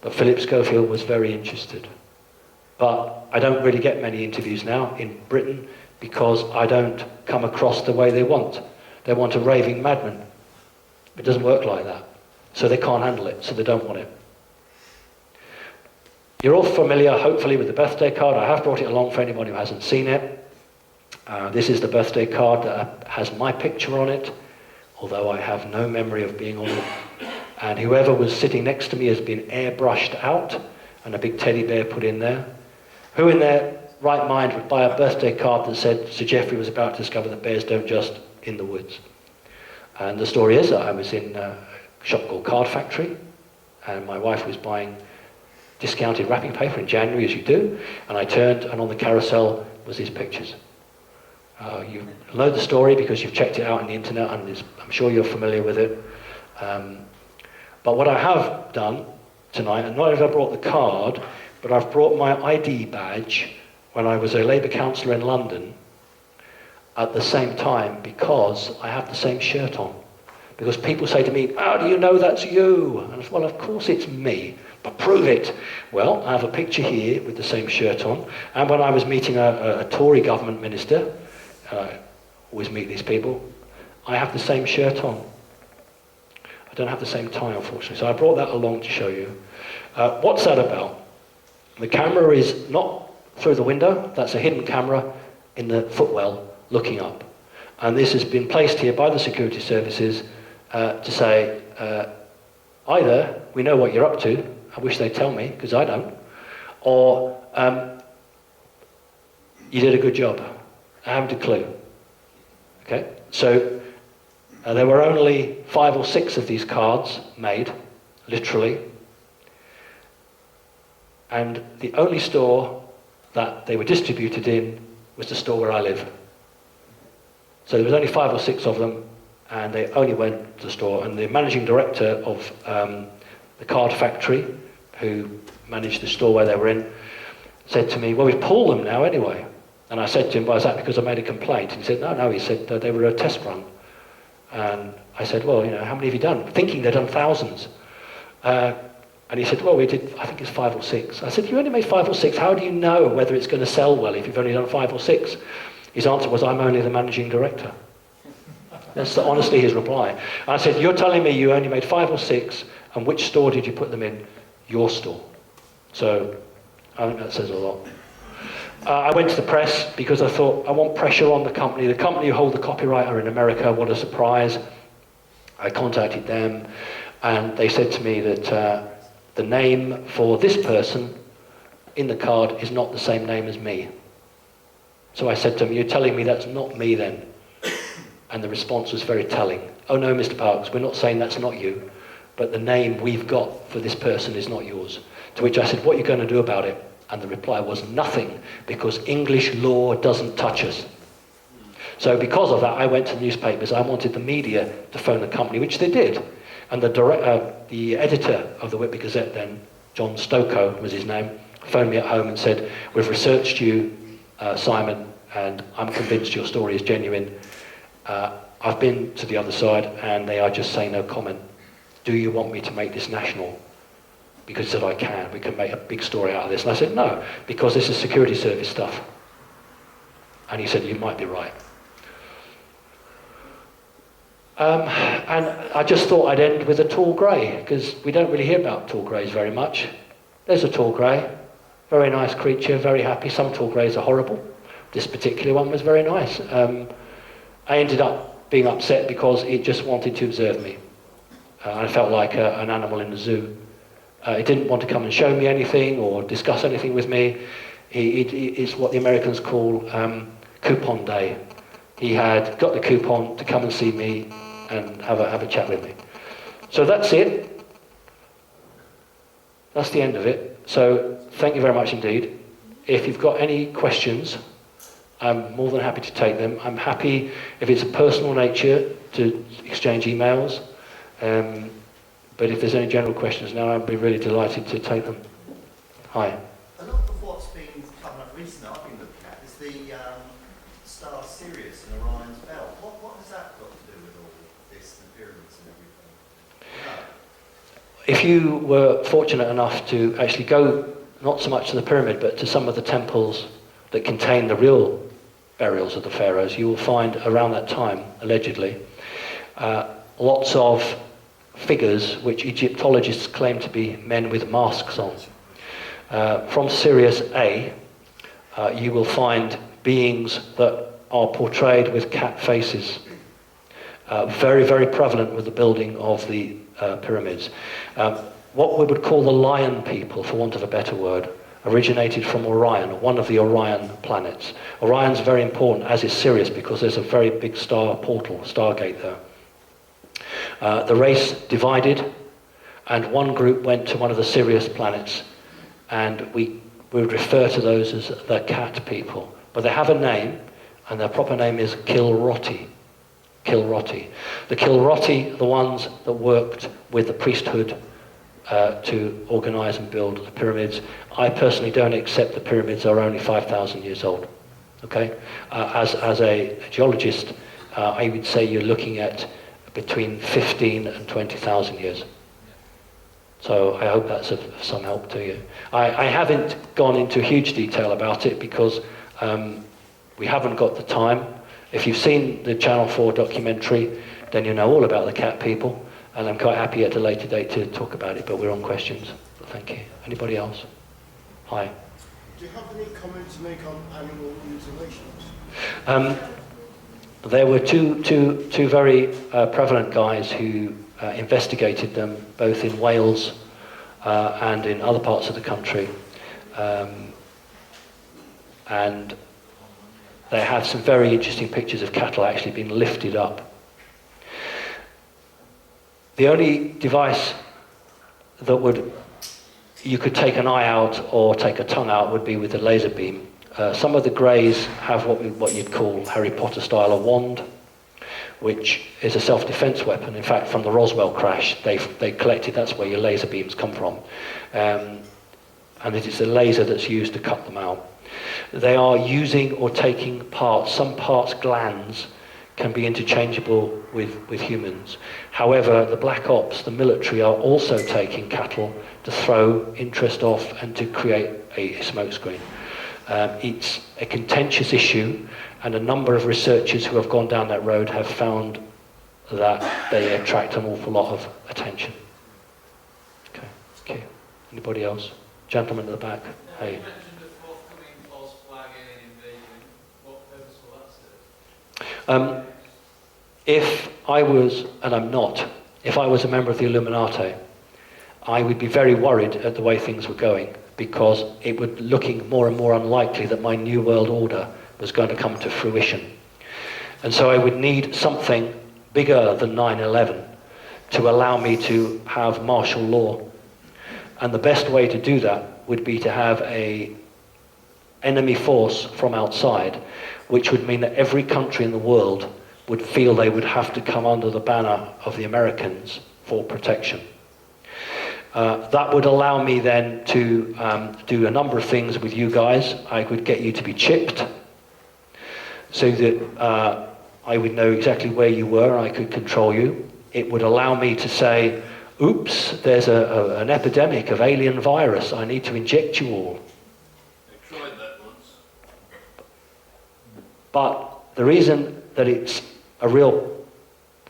Speaker 2: But Philip Schofield was very interested. But I don't really get many interviews now in Britain because I don't come across the way they want. They want a raving madman. It doesn't work like that. So they can't handle it, so they don't want it. You're all familiar, hopefully, with the birthday card. I have brought it along for anyone who hasn't seen it. This is the birthday card that has my picture on it, although I have no memory of being on it. And whoever was sitting next to me has been airbrushed out and a big teddy bear put in there. Who in their right mind would buy a birthday card that said Sir Geoffrey was about to discover that bears don't just in the woods? And the story is that I was in a shop called Card Factory, and my wife was buying discounted wrapping paper in January, as you do, and I turned, and on the carousel was these pictures. You know the story because you've checked it out on the internet, and I'm sure you're familiar with it. But what I have done tonight, and not only have I brought the card, but I've brought my ID badge when I was a Labour councillor in London at the same time, because I have the same shirt on. Because people say to me, how do you know that's you? And I say, well, of course it's me, but prove it. Well, I have a picture here with the same shirt on. And when I was meeting a Tory government minister, I always meet these people, I have the same shirt on. I don't have the same tie, unfortunately. So I brought that along to show you. What's that about? The camera is not through the window. That's a hidden camera in the footwell looking up. And this has been placed here by the security services to say, either we know what you're up to, I wish they'd tell me, because I don't, or you did a good job. I haven't a clue. Okay? So there were only 5 or 6 of these cards made, literally. And the only store that they were distributed in was the store where I live. So there was only 5 or 6 of them, and they only went to the store. And the managing director of the Card Factory, who managed the store where they were in, said to me, well, we've pulled them now anyway. And I said to him, well, is that because I made a complaint? And he said, no, he said they were a test run. And I said, well, how many have you done? Thinking they'd done thousands. And he said, well, we did, I think it's 5 or 6. I said, you only made 5 or 6. How do you know whether it's going to sell well if you've only done 5 or 6? His answer was, I'm only the managing director. That's honestly his reply. And I said, you're telling me you only made 5 or 6, and which store did you put them in? Your store. So I think that says a lot. I went to the press because I thought, I want pressure on the company. The company who hold the copyright are in America. What a surprise. I contacted them, and they said to me that the name for this person in the card is not the same name as me. So I said to them, you're telling me that's not me then? And the response was very telling. Oh no, Mr. Parks, we're not saying that's not you, but the name we've got for this person is not yours. To which I said, what are you going to do about it? And the reply was nothing, because English law doesn't touch us. So because of that, I went to the newspapers. I wanted the media to phone the company, which they did. And the editor of the Whitby Gazette then, John Stokoe was his name, phoned me at home and said, we've researched you, Simon, and I'm convinced your story is genuine. I've been to the other side, and they are just saying no comment. Do you want me to make this national? Because he said, I can. We can make a big story out of this. And I said, no, because this is security service stuff. And he said, you might be right. And I just thought I'd end with a tall grey, because we don't really hear about tall greys very much. There's a tall grey, very nice creature, very happy. Some tall greys are horrible. This particular one was very nice. I ended up being upset because it just wanted to observe me. I felt like an animal in the zoo. It didn't want to come and show me anything or discuss anything with me. It's what the Americans call coupon day. He had got the coupon to come and see me and have a chat with me. So that's it. That's the end of it. So thank you very much indeed. If you've got any questions, I'm more than happy to take them. I'm happy if it's a personal nature to exchange emails. But if there's any general questions now, I'd be really delighted to take them. Hi.
Speaker 6: A lot of what's been coming up recently, I've been looking at, is the star Sirius and Orion's belt. What has that got to do with all this, the pyramids and everything? No.
Speaker 2: If you were fortunate enough to actually go, not so much to the pyramid, but to some of the temples that contain the real burials of the pharaohs, you will find around that time, allegedly, lots of figures which Egyptologists claim to be men with masks on. From Sirius A, you will find beings that are portrayed with cat faces. Very, very prevalent with the building of the pyramids. What we would call the lion people, for want of a better word, originated from Orion, one of the Orion planets. Orion's very important, as is Sirius, because there's a very big star portal, stargate there. The race divided, and one group went to one of the Sirius planets, and we would refer to those as the cat people. But they have a name, and their proper name is Kilroti. Kilroti. The Kilroti are the ones that worked with the priesthood to organise and build the pyramids. I personally don't accept the pyramids are only 5,000 years old. Okay? As a geologist, I would say you're looking at between 15 and 20,000 years. So I hope that's of some help to you. I haven't gone into huge detail about it because we haven't got the time. If you've seen the Channel 4 documentary, then you know all about the cat people, and I'm quite happy at a later date to talk about it, but we're on questions. Thank you. Anybody else? Hi.
Speaker 7: Do you have any comment to make on animal mutilations?
Speaker 2: There were two very prevalent guys who investigated them, both in Wales and in other parts of the country. And they have some very interesting pictures of cattle actually being lifted up. The only device that you could take an eye out or take a tongue out would be with a laser beam. Some of the greys have what you'd call Harry Potter style a wand, which is a self-defense weapon. In fact, from the Roswell crash, they collected, that's where your laser beams come from. And it is a laser that's used to cut them out. They are using or taking parts. Some parts, glands, can be interchangeable with humans. However, the black ops, the military, are also taking cattle to throw interest off and to create a smokescreen. It's a contentious issue, and a number of researchers who have gone down that road have found that they attract an awful lot of attention. Okay. Anybody else? Gentleman at the back. Hey.
Speaker 5: You mentioned a forthcoming false flag alien invasion. What purpose will that serve?
Speaker 2: If I was, and I'm not, if I was a member of the Illuminati, I would be very worried at the way things were going, because it would looking more and more unlikely that my new world order was going to come to fruition. And so I would need something bigger than 9/11 to allow me to have martial law. And the best way to do that would be to have an enemy force from outside, which would mean that every country in the world would feel they would have to come under the banner of the Americans for protection. That would allow me then to do a number of things with you guys. I could get you to be chipped so that I would know exactly where you were and I could control you. It would allow me to say, oops, there's an epidemic of alien virus. I need to inject you all.
Speaker 5: They tried that once.
Speaker 2: But the reason that it's a real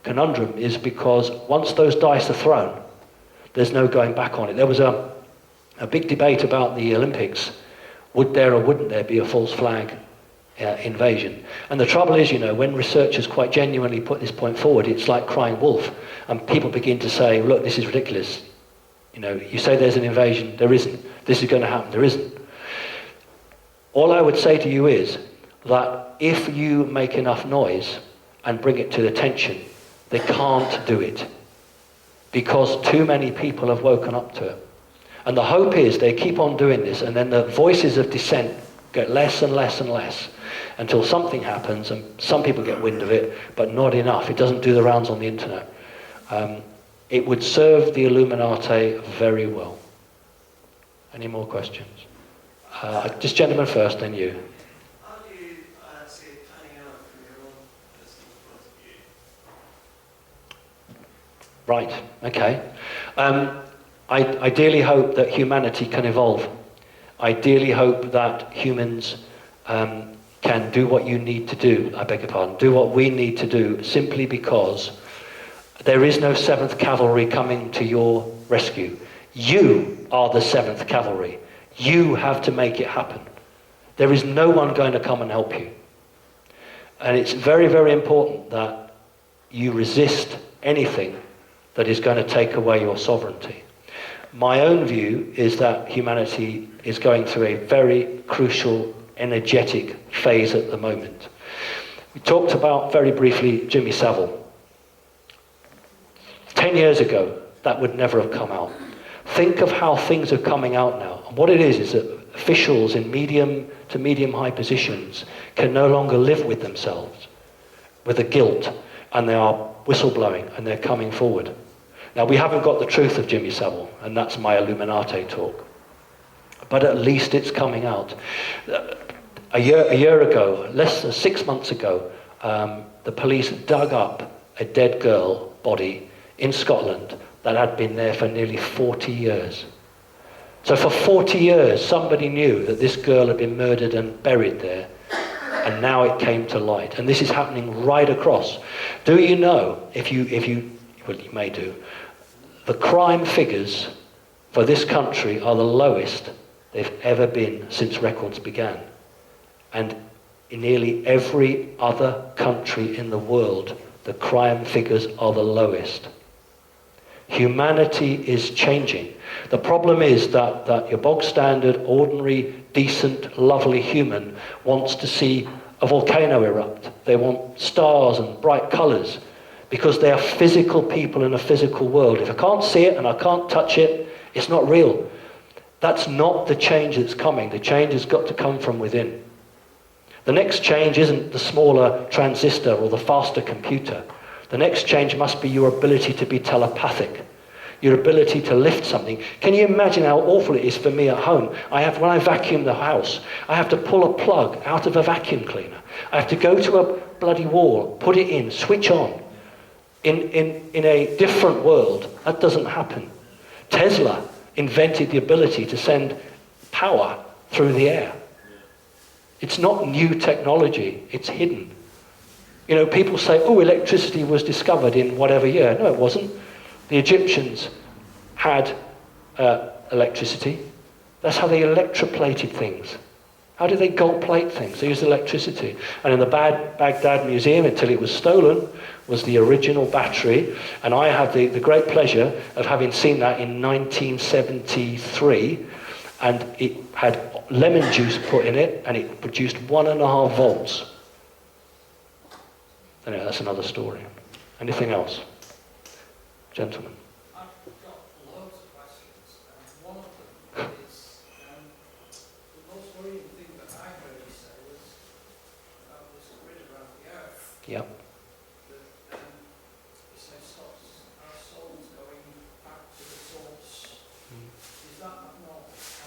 Speaker 2: conundrum is because once those dice are thrown, there's no going back on it. There was a big debate about the Olympics. Would there or wouldn't there be a false flag invasion? And the trouble is, when researchers quite genuinely put this point forward, it's like crying wolf. And people begin to say, look, this is ridiculous. You say there's an invasion, there isn't. This is going to happen, there isn't. All I would say to you is that if you make enough noise and bring it to attention, they can't do it, because too many people have woken up to it. And the hope is they keep on doing this, and then the voices of dissent get less and less and less, until something happens, and some people get wind of it, but not enough. It doesn't do the rounds on the internet. It would serve the Illuminati very well. Any more questions? This gentleman first, then you.
Speaker 8: How do you see it panning out from your own personal point of view?
Speaker 2: Right, okay. I ideally hope that humanity can evolve. I ideally hope that humans can do what you need to do, I beg your pardon, do what we need to do, simply because there is no 7th Cavalry coming to your rescue. You are the 7th Cavalry. You have to make it happen. There is no one going to come and help you. And it's very, very important that you resist anything that is going to take away your sovereignty. My own view is that humanity is going through a very crucial, energetic phase at the moment. We talked about, very briefly, Jimmy Savile. 10 years ago, that would never have come out. Think of how things are coming out now. And what it is that officials in medium to medium-high positions can no longer live with themselves, with the guilt, and they are whistleblowing, and they're coming forward. Now, we haven't got the truth of Jimmy Savile, and that's my Illuminati talk. But at least it's coming out. A year ago, less than 6 months ago, the police dug up a dead girl body in Scotland that had been there for nearly 40 years. So for 40 years, somebody knew that this girl had been murdered and buried there, and now it came to light. And this is happening right across. Do you know, well, you may do, the crime figures for this country are the lowest they've ever been since records began. And in nearly every other country in the world, the crime figures are the lowest. Humanity is changing. The problem is that your bog standard, ordinary, decent, lovely human wants to see a volcano erupt. They want stars and bright colours, because they are physical people in a physical world. If I can't see it and I can't touch it, it's not real. That's not the change that's coming. The change has got to come from within. The next change isn't the smaller transistor or the faster computer. The next change must be your ability to be telepathic, your ability to lift something. Can you imagine how awful it is for me at home? When I vacuum the house, I have to pull a plug out of a vacuum cleaner. I have to go to a bloody wall, put it in, switch on. In a different world, that doesn't happen. Tesla invented the ability to send power through the air. It's not new technology, it's hidden. You know, people say, oh, electricity was discovered in whatever year. No, it wasn't. The Egyptians had electricity. That's how they electroplated things. How did they gold plate things? They used electricity. And in the Baghdad Museum, until it was stolen, was the original battery. And I have the great pleasure of having seen that in 1973. And it had lemon juice put in it, and it produced 1.5 volts. Anyway, that's another story. Anything else? Gentlemen.
Speaker 5: I've got loads of questions. One of them is, the most worrying thing that I heard you say was about this grid around the earth.
Speaker 2: Yep.
Speaker 5: That you say stops our souls going back to the source. Is that not normal? Is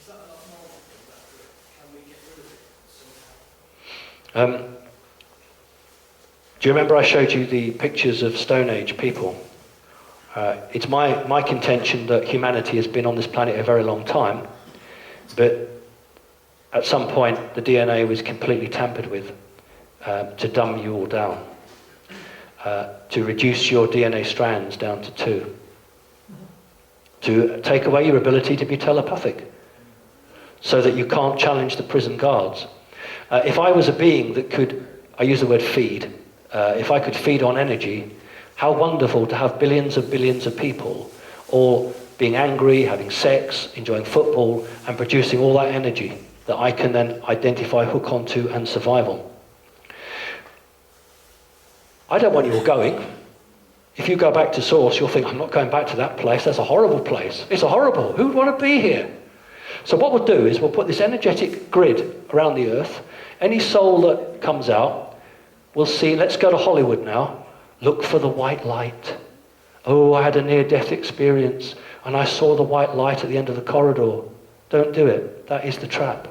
Speaker 5: that not normal for that grid? Can we get rid of it somehow?
Speaker 2: Do you remember I showed you the pictures of Stone Age people? It's my contention that humanity has been on this planet a very long time, but at some point the DNA was completely tampered with to dumb you all down, to reduce your DNA strands down to 2, to take away your ability to be telepathic, so that you can't challenge the prison guards. If I was a being that could, I use the word feed, if I could feed on energy, how wonderful to have billions of people all being angry, having sex, enjoying football, and producing all that energy that I can then identify, hook onto, and survive on. I don't want you all going. If you go back to source, you'll think, I'm not going back to that place. That's a horrible place. It's horrible. Who would want to be here? So what we'll do is we'll put this energetic grid around the earth. Any soul that comes out, we'll see, let's go to Hollywood now. Look for the white light. Oh, I had a near-death experience and I saw the white light at the end of the corridor. Don't do it. That is the trap.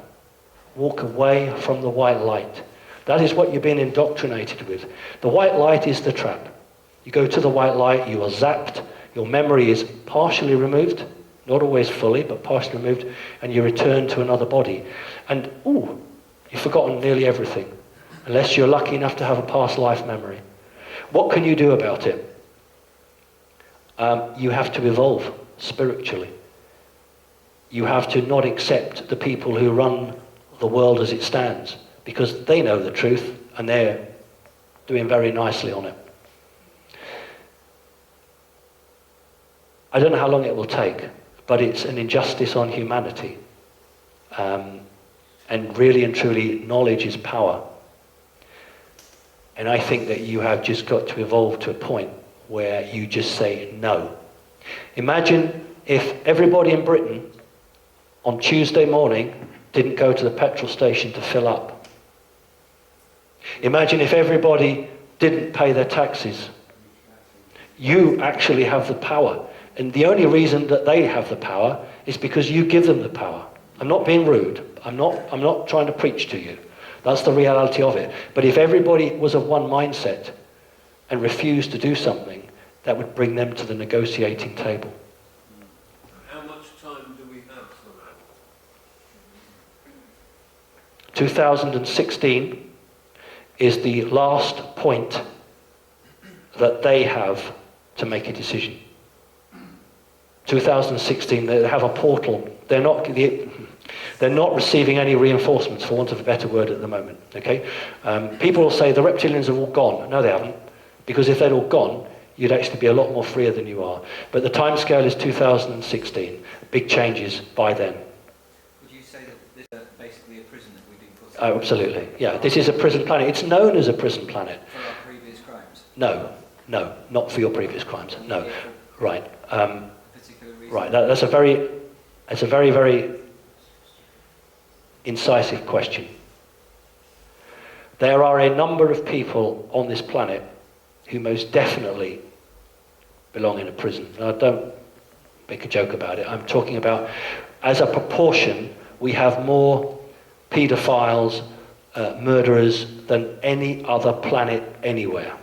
Speaker 2: Walk away from the white light. That is what you're being indoctrinated with. The white light is the trap. You go to the white light, you are zapped, your memory is partially removed, not always fully, but partially removed, and you return to another body. And, ooh, you've forgotten nearly everything, unless you're lucky enough to have a past life memory. What can you do about it? You have to evolve spiritually. You have to not accept the people who run the world as it stands, because they know the truth and they're doing very nicely on it. I don't know how long it will take, but it's an injustice on humanity. And really and truly, knowledge is power. And I think that you have just got to evolve to a point where you just say no. Imagine if everybody in Britain on Tuesday morning didn't go to the petrol station to fill up. Imagine if everybody didn't pay their taxes. You actually have the power. And the only reason that they have the power is because you give them the power. I'm not being rude. I'm not trying to preach to you. That's the reality of it. But if everybody was of one mindset and refused to do something, that would bring them to the negotiating table.
Speaker 8: How much time do we have for that?
Speaker 2: 2016 is the last point that they have to make a decision. 2016, they have a portal. They're not receiving any reinforcements, for want of a better word, at the moment. Okay, people will say the reptilians have all gone. No, they haven't, because if they'd all gone, you'd actually be a lot more freer than you are. But the timescale is 2016. Big changes by then.
Speaker 4: Would you say that this is basically a prison that we've been put in?
Speaker 2: Oh, absolutely. Yeah, this is a prison planet. It's known as a prison planet.
Speaker 4: For our previous crimes?
Speaker 2: No, not for your previous crimes. No, right.
Speaker 4: Particular reason?
Speaker 2: Right. That's a very, very incisive question. There are a number of people on this planet who most definitely belong in a prison. Now, don't make a joke about it. I'm talking about, as a proportion, we have more paedophiles, murderers than any other planet anywhere.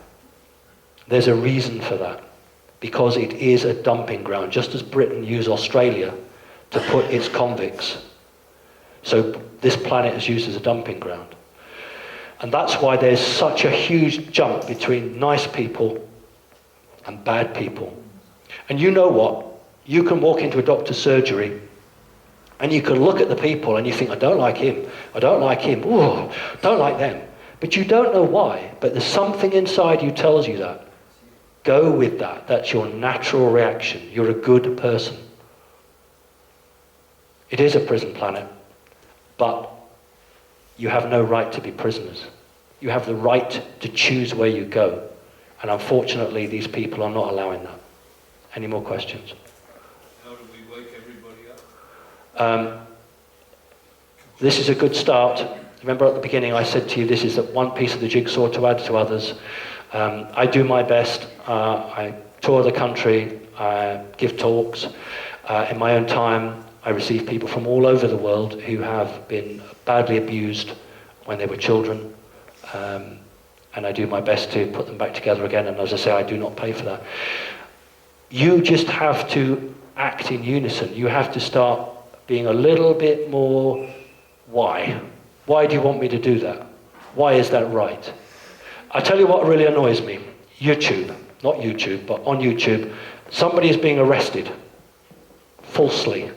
Speaker 2: There's a reason for that, because it is a dumping ground, just as Britain used Australia to put its convicts. So this planet is used as a dumping ground. And that's why there's such a huge jump between nice people and bad people. And you know what? You can walk into a doctor's surgery and you can look at the people and you think, I don't like him, I don't like him, ooh, don't like them. But you don't know why, but there's something inside you tells you that. Go with that. That's your natural reaction. You're a good person. It is a prison planet, but you have no right to be prisoners. You have the right to choose where you go. And unfortunately, these people are not allowing that. Any more questions?
Speaker 8: How do we wake everybody up?
Speaker 2: This is a good start. Remember at the beginning I said to you, this is one piece of the jigsaw to add to others. I do my best. I tour the country. I give talks. In my own time, I receive people from all over the world who have been badly abused when they were children. And I do my best to put them back together again. And as I say, I do not pay for that. You just have to act in unison. You have to start being a little bit more, why? Why do you want me to do that? Why is that right? I tell you what really annoys me. YouTube, not YouTube, but on YouTube, somebody is being arrested falsely.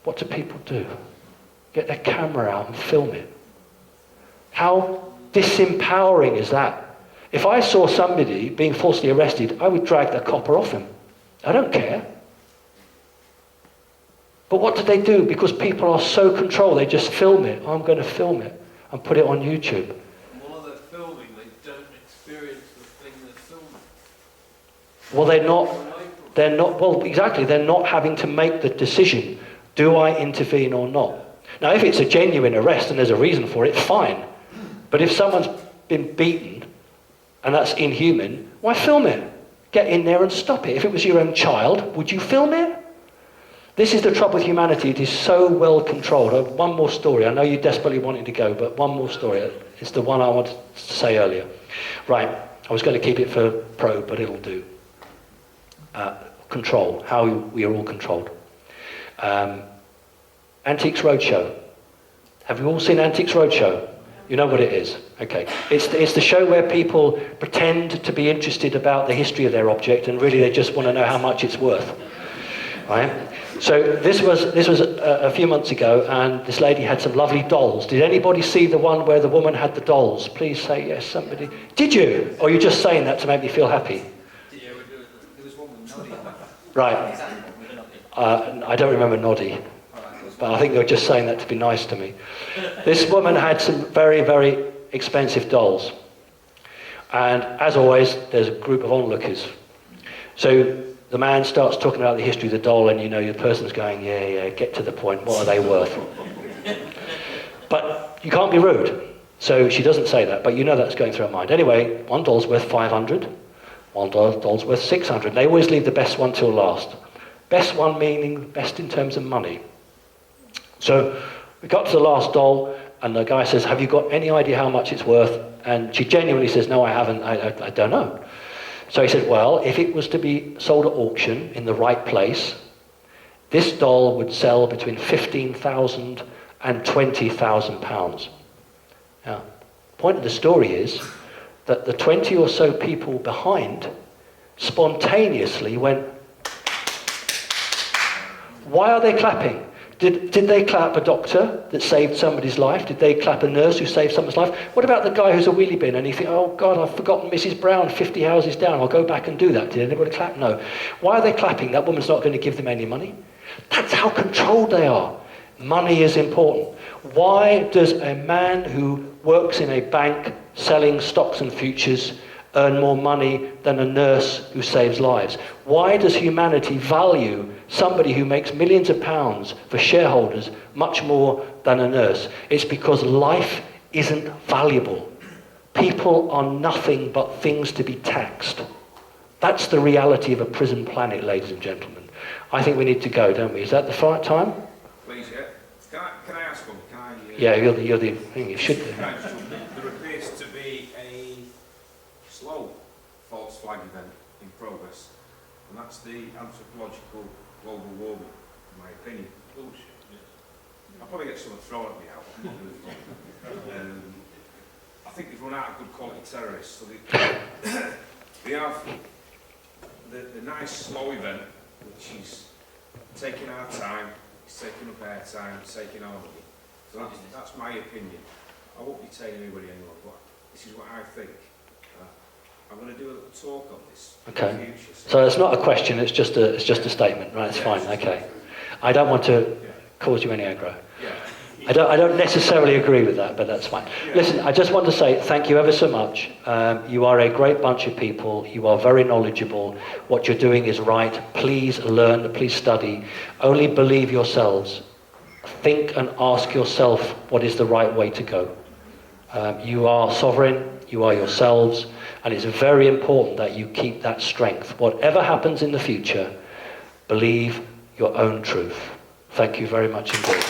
Speaker 2: What do people do? Get their camera out and film it. How disempowering is that? If I saw somebody being falsely arrested, I would drag the copper off him. I don't care. But what do they do? Because people are so controlled, they just film it. I'm going to film it and put it on YouTube.
Speaker 8: And while they're filming, they don't experience the thing they're filming.
Speaker 2: Well, they're not, well, exactly, they're not having to make the decision Do I intervene or not? Now, if it's a genuine arrest and there's a reason for it, fine. But if someone's been beaten and that's inhuman, why film it? Get in there and stop it. If it was your own child, would you film it? This is the trouble with humanity. It is so well controlled. One more story. I know you desperately wanted to go, but one more story. It's the one I wanted to say earlier. Right. I was going to keep it for probe, but it'll do. Control. How we are all controlled. Antiques Roadshow. Have you all seen Antiques Roadshow? You know what it is. Okay. It's the show where people pretend to be interested about the history of their object, and really they just want to know how much it's worth. Right? So this was a few months ago, and this lady had some lovely dolls. Did anybody see the one where the woman had the dolls? Please say yes, somebody. Did you? Or are you just saying that to make me feel happy?
Speaker 4: Yeah, there was one with Noddy.
Speaker 2: Right. I don't remember Noddy, but I think they were just saying that to be nice to me. This woman had some very, very expensive dolls. And as always, there's a group of onlookers. So the man starts talking about the history of the doll, and the person's going, yeah, get to the point, what are they worth? But you can't be rude. So she doesn't say that, but that's going through her mind. Anyway, one doll's worth 500, one doll's worth 600. They always leave the best one till last. Best one meaning best in terms of money. So we got to the last doll, and the guy says, have you got any idea how much it's worth? And she genuinely says, no, I haven't, I don't know. So he said, well, if it was to be sold at auction in the right place, this doll would sell between £15,000 and £20,000. Now, the point of the story is that the 20 or so people behind spontaneously went, why are they clapping? Did they clap a doctor that saved somebody's life? Did they clap a nurse who saved someone's life? What about the guy who's a wheelie bin and you think, oh God, I've forgotten Mrs. Brown 50 houses down, I'll go back and do that. Did anybody clap? No. Why are they clapping? That woman's not going to give them any money. That's how controlled they are. Money is important. Why does a man who works in a bank selling stocks and futures earn more money than a nurse who saves lives? Why does humanity value somebody who makes millions of pounds for shareholders much more than a nurse? It's because life isn't valuable. People are nothing but things to be taxed. That's the reality of a prison planet, ladies and gentlemen. I think we need to go, don't we? Is that the right time?
Speaker 1: Please, yeah. Can I ask one?
Speaker 2: Yeah, you're the thing. You should do.
Speaker 1: There appears to be a slow false flag event in progress, and that's the anthropological global warming, in my opinion. Bullshit. I'll probably get someone thrown at me out. I think they've run out of good quality terrorists, so they have the nice slow event, which is taking our time, it's taking up air time, it's taking our money. So that's my opinion. I won't be telling anybody anymore, but this is what I think. I'm going to do a little talk on this in the future.
Speaker 2: So it's not a question, it's just a statement, right? It's fine, okay. I don't want to cause you any aggro.
Speaker 1: Yeah.
Speaker 2: I don't necessarily agree with that, but that's fine.
Speaker 1: Yeah.
Speaker 2: Listen, I just want to say thank you ever so much. You are a great bunch of people. You are very knowledgeable. What you're doing is right. Please learn, please study. Only believe yourselves. Think and ask yourself what is the right way to go. You are sovereign, you are yourselves, and it's very important that you keep that strength. Whatever happens in the future, believe your own truth. Thank you very much indeed.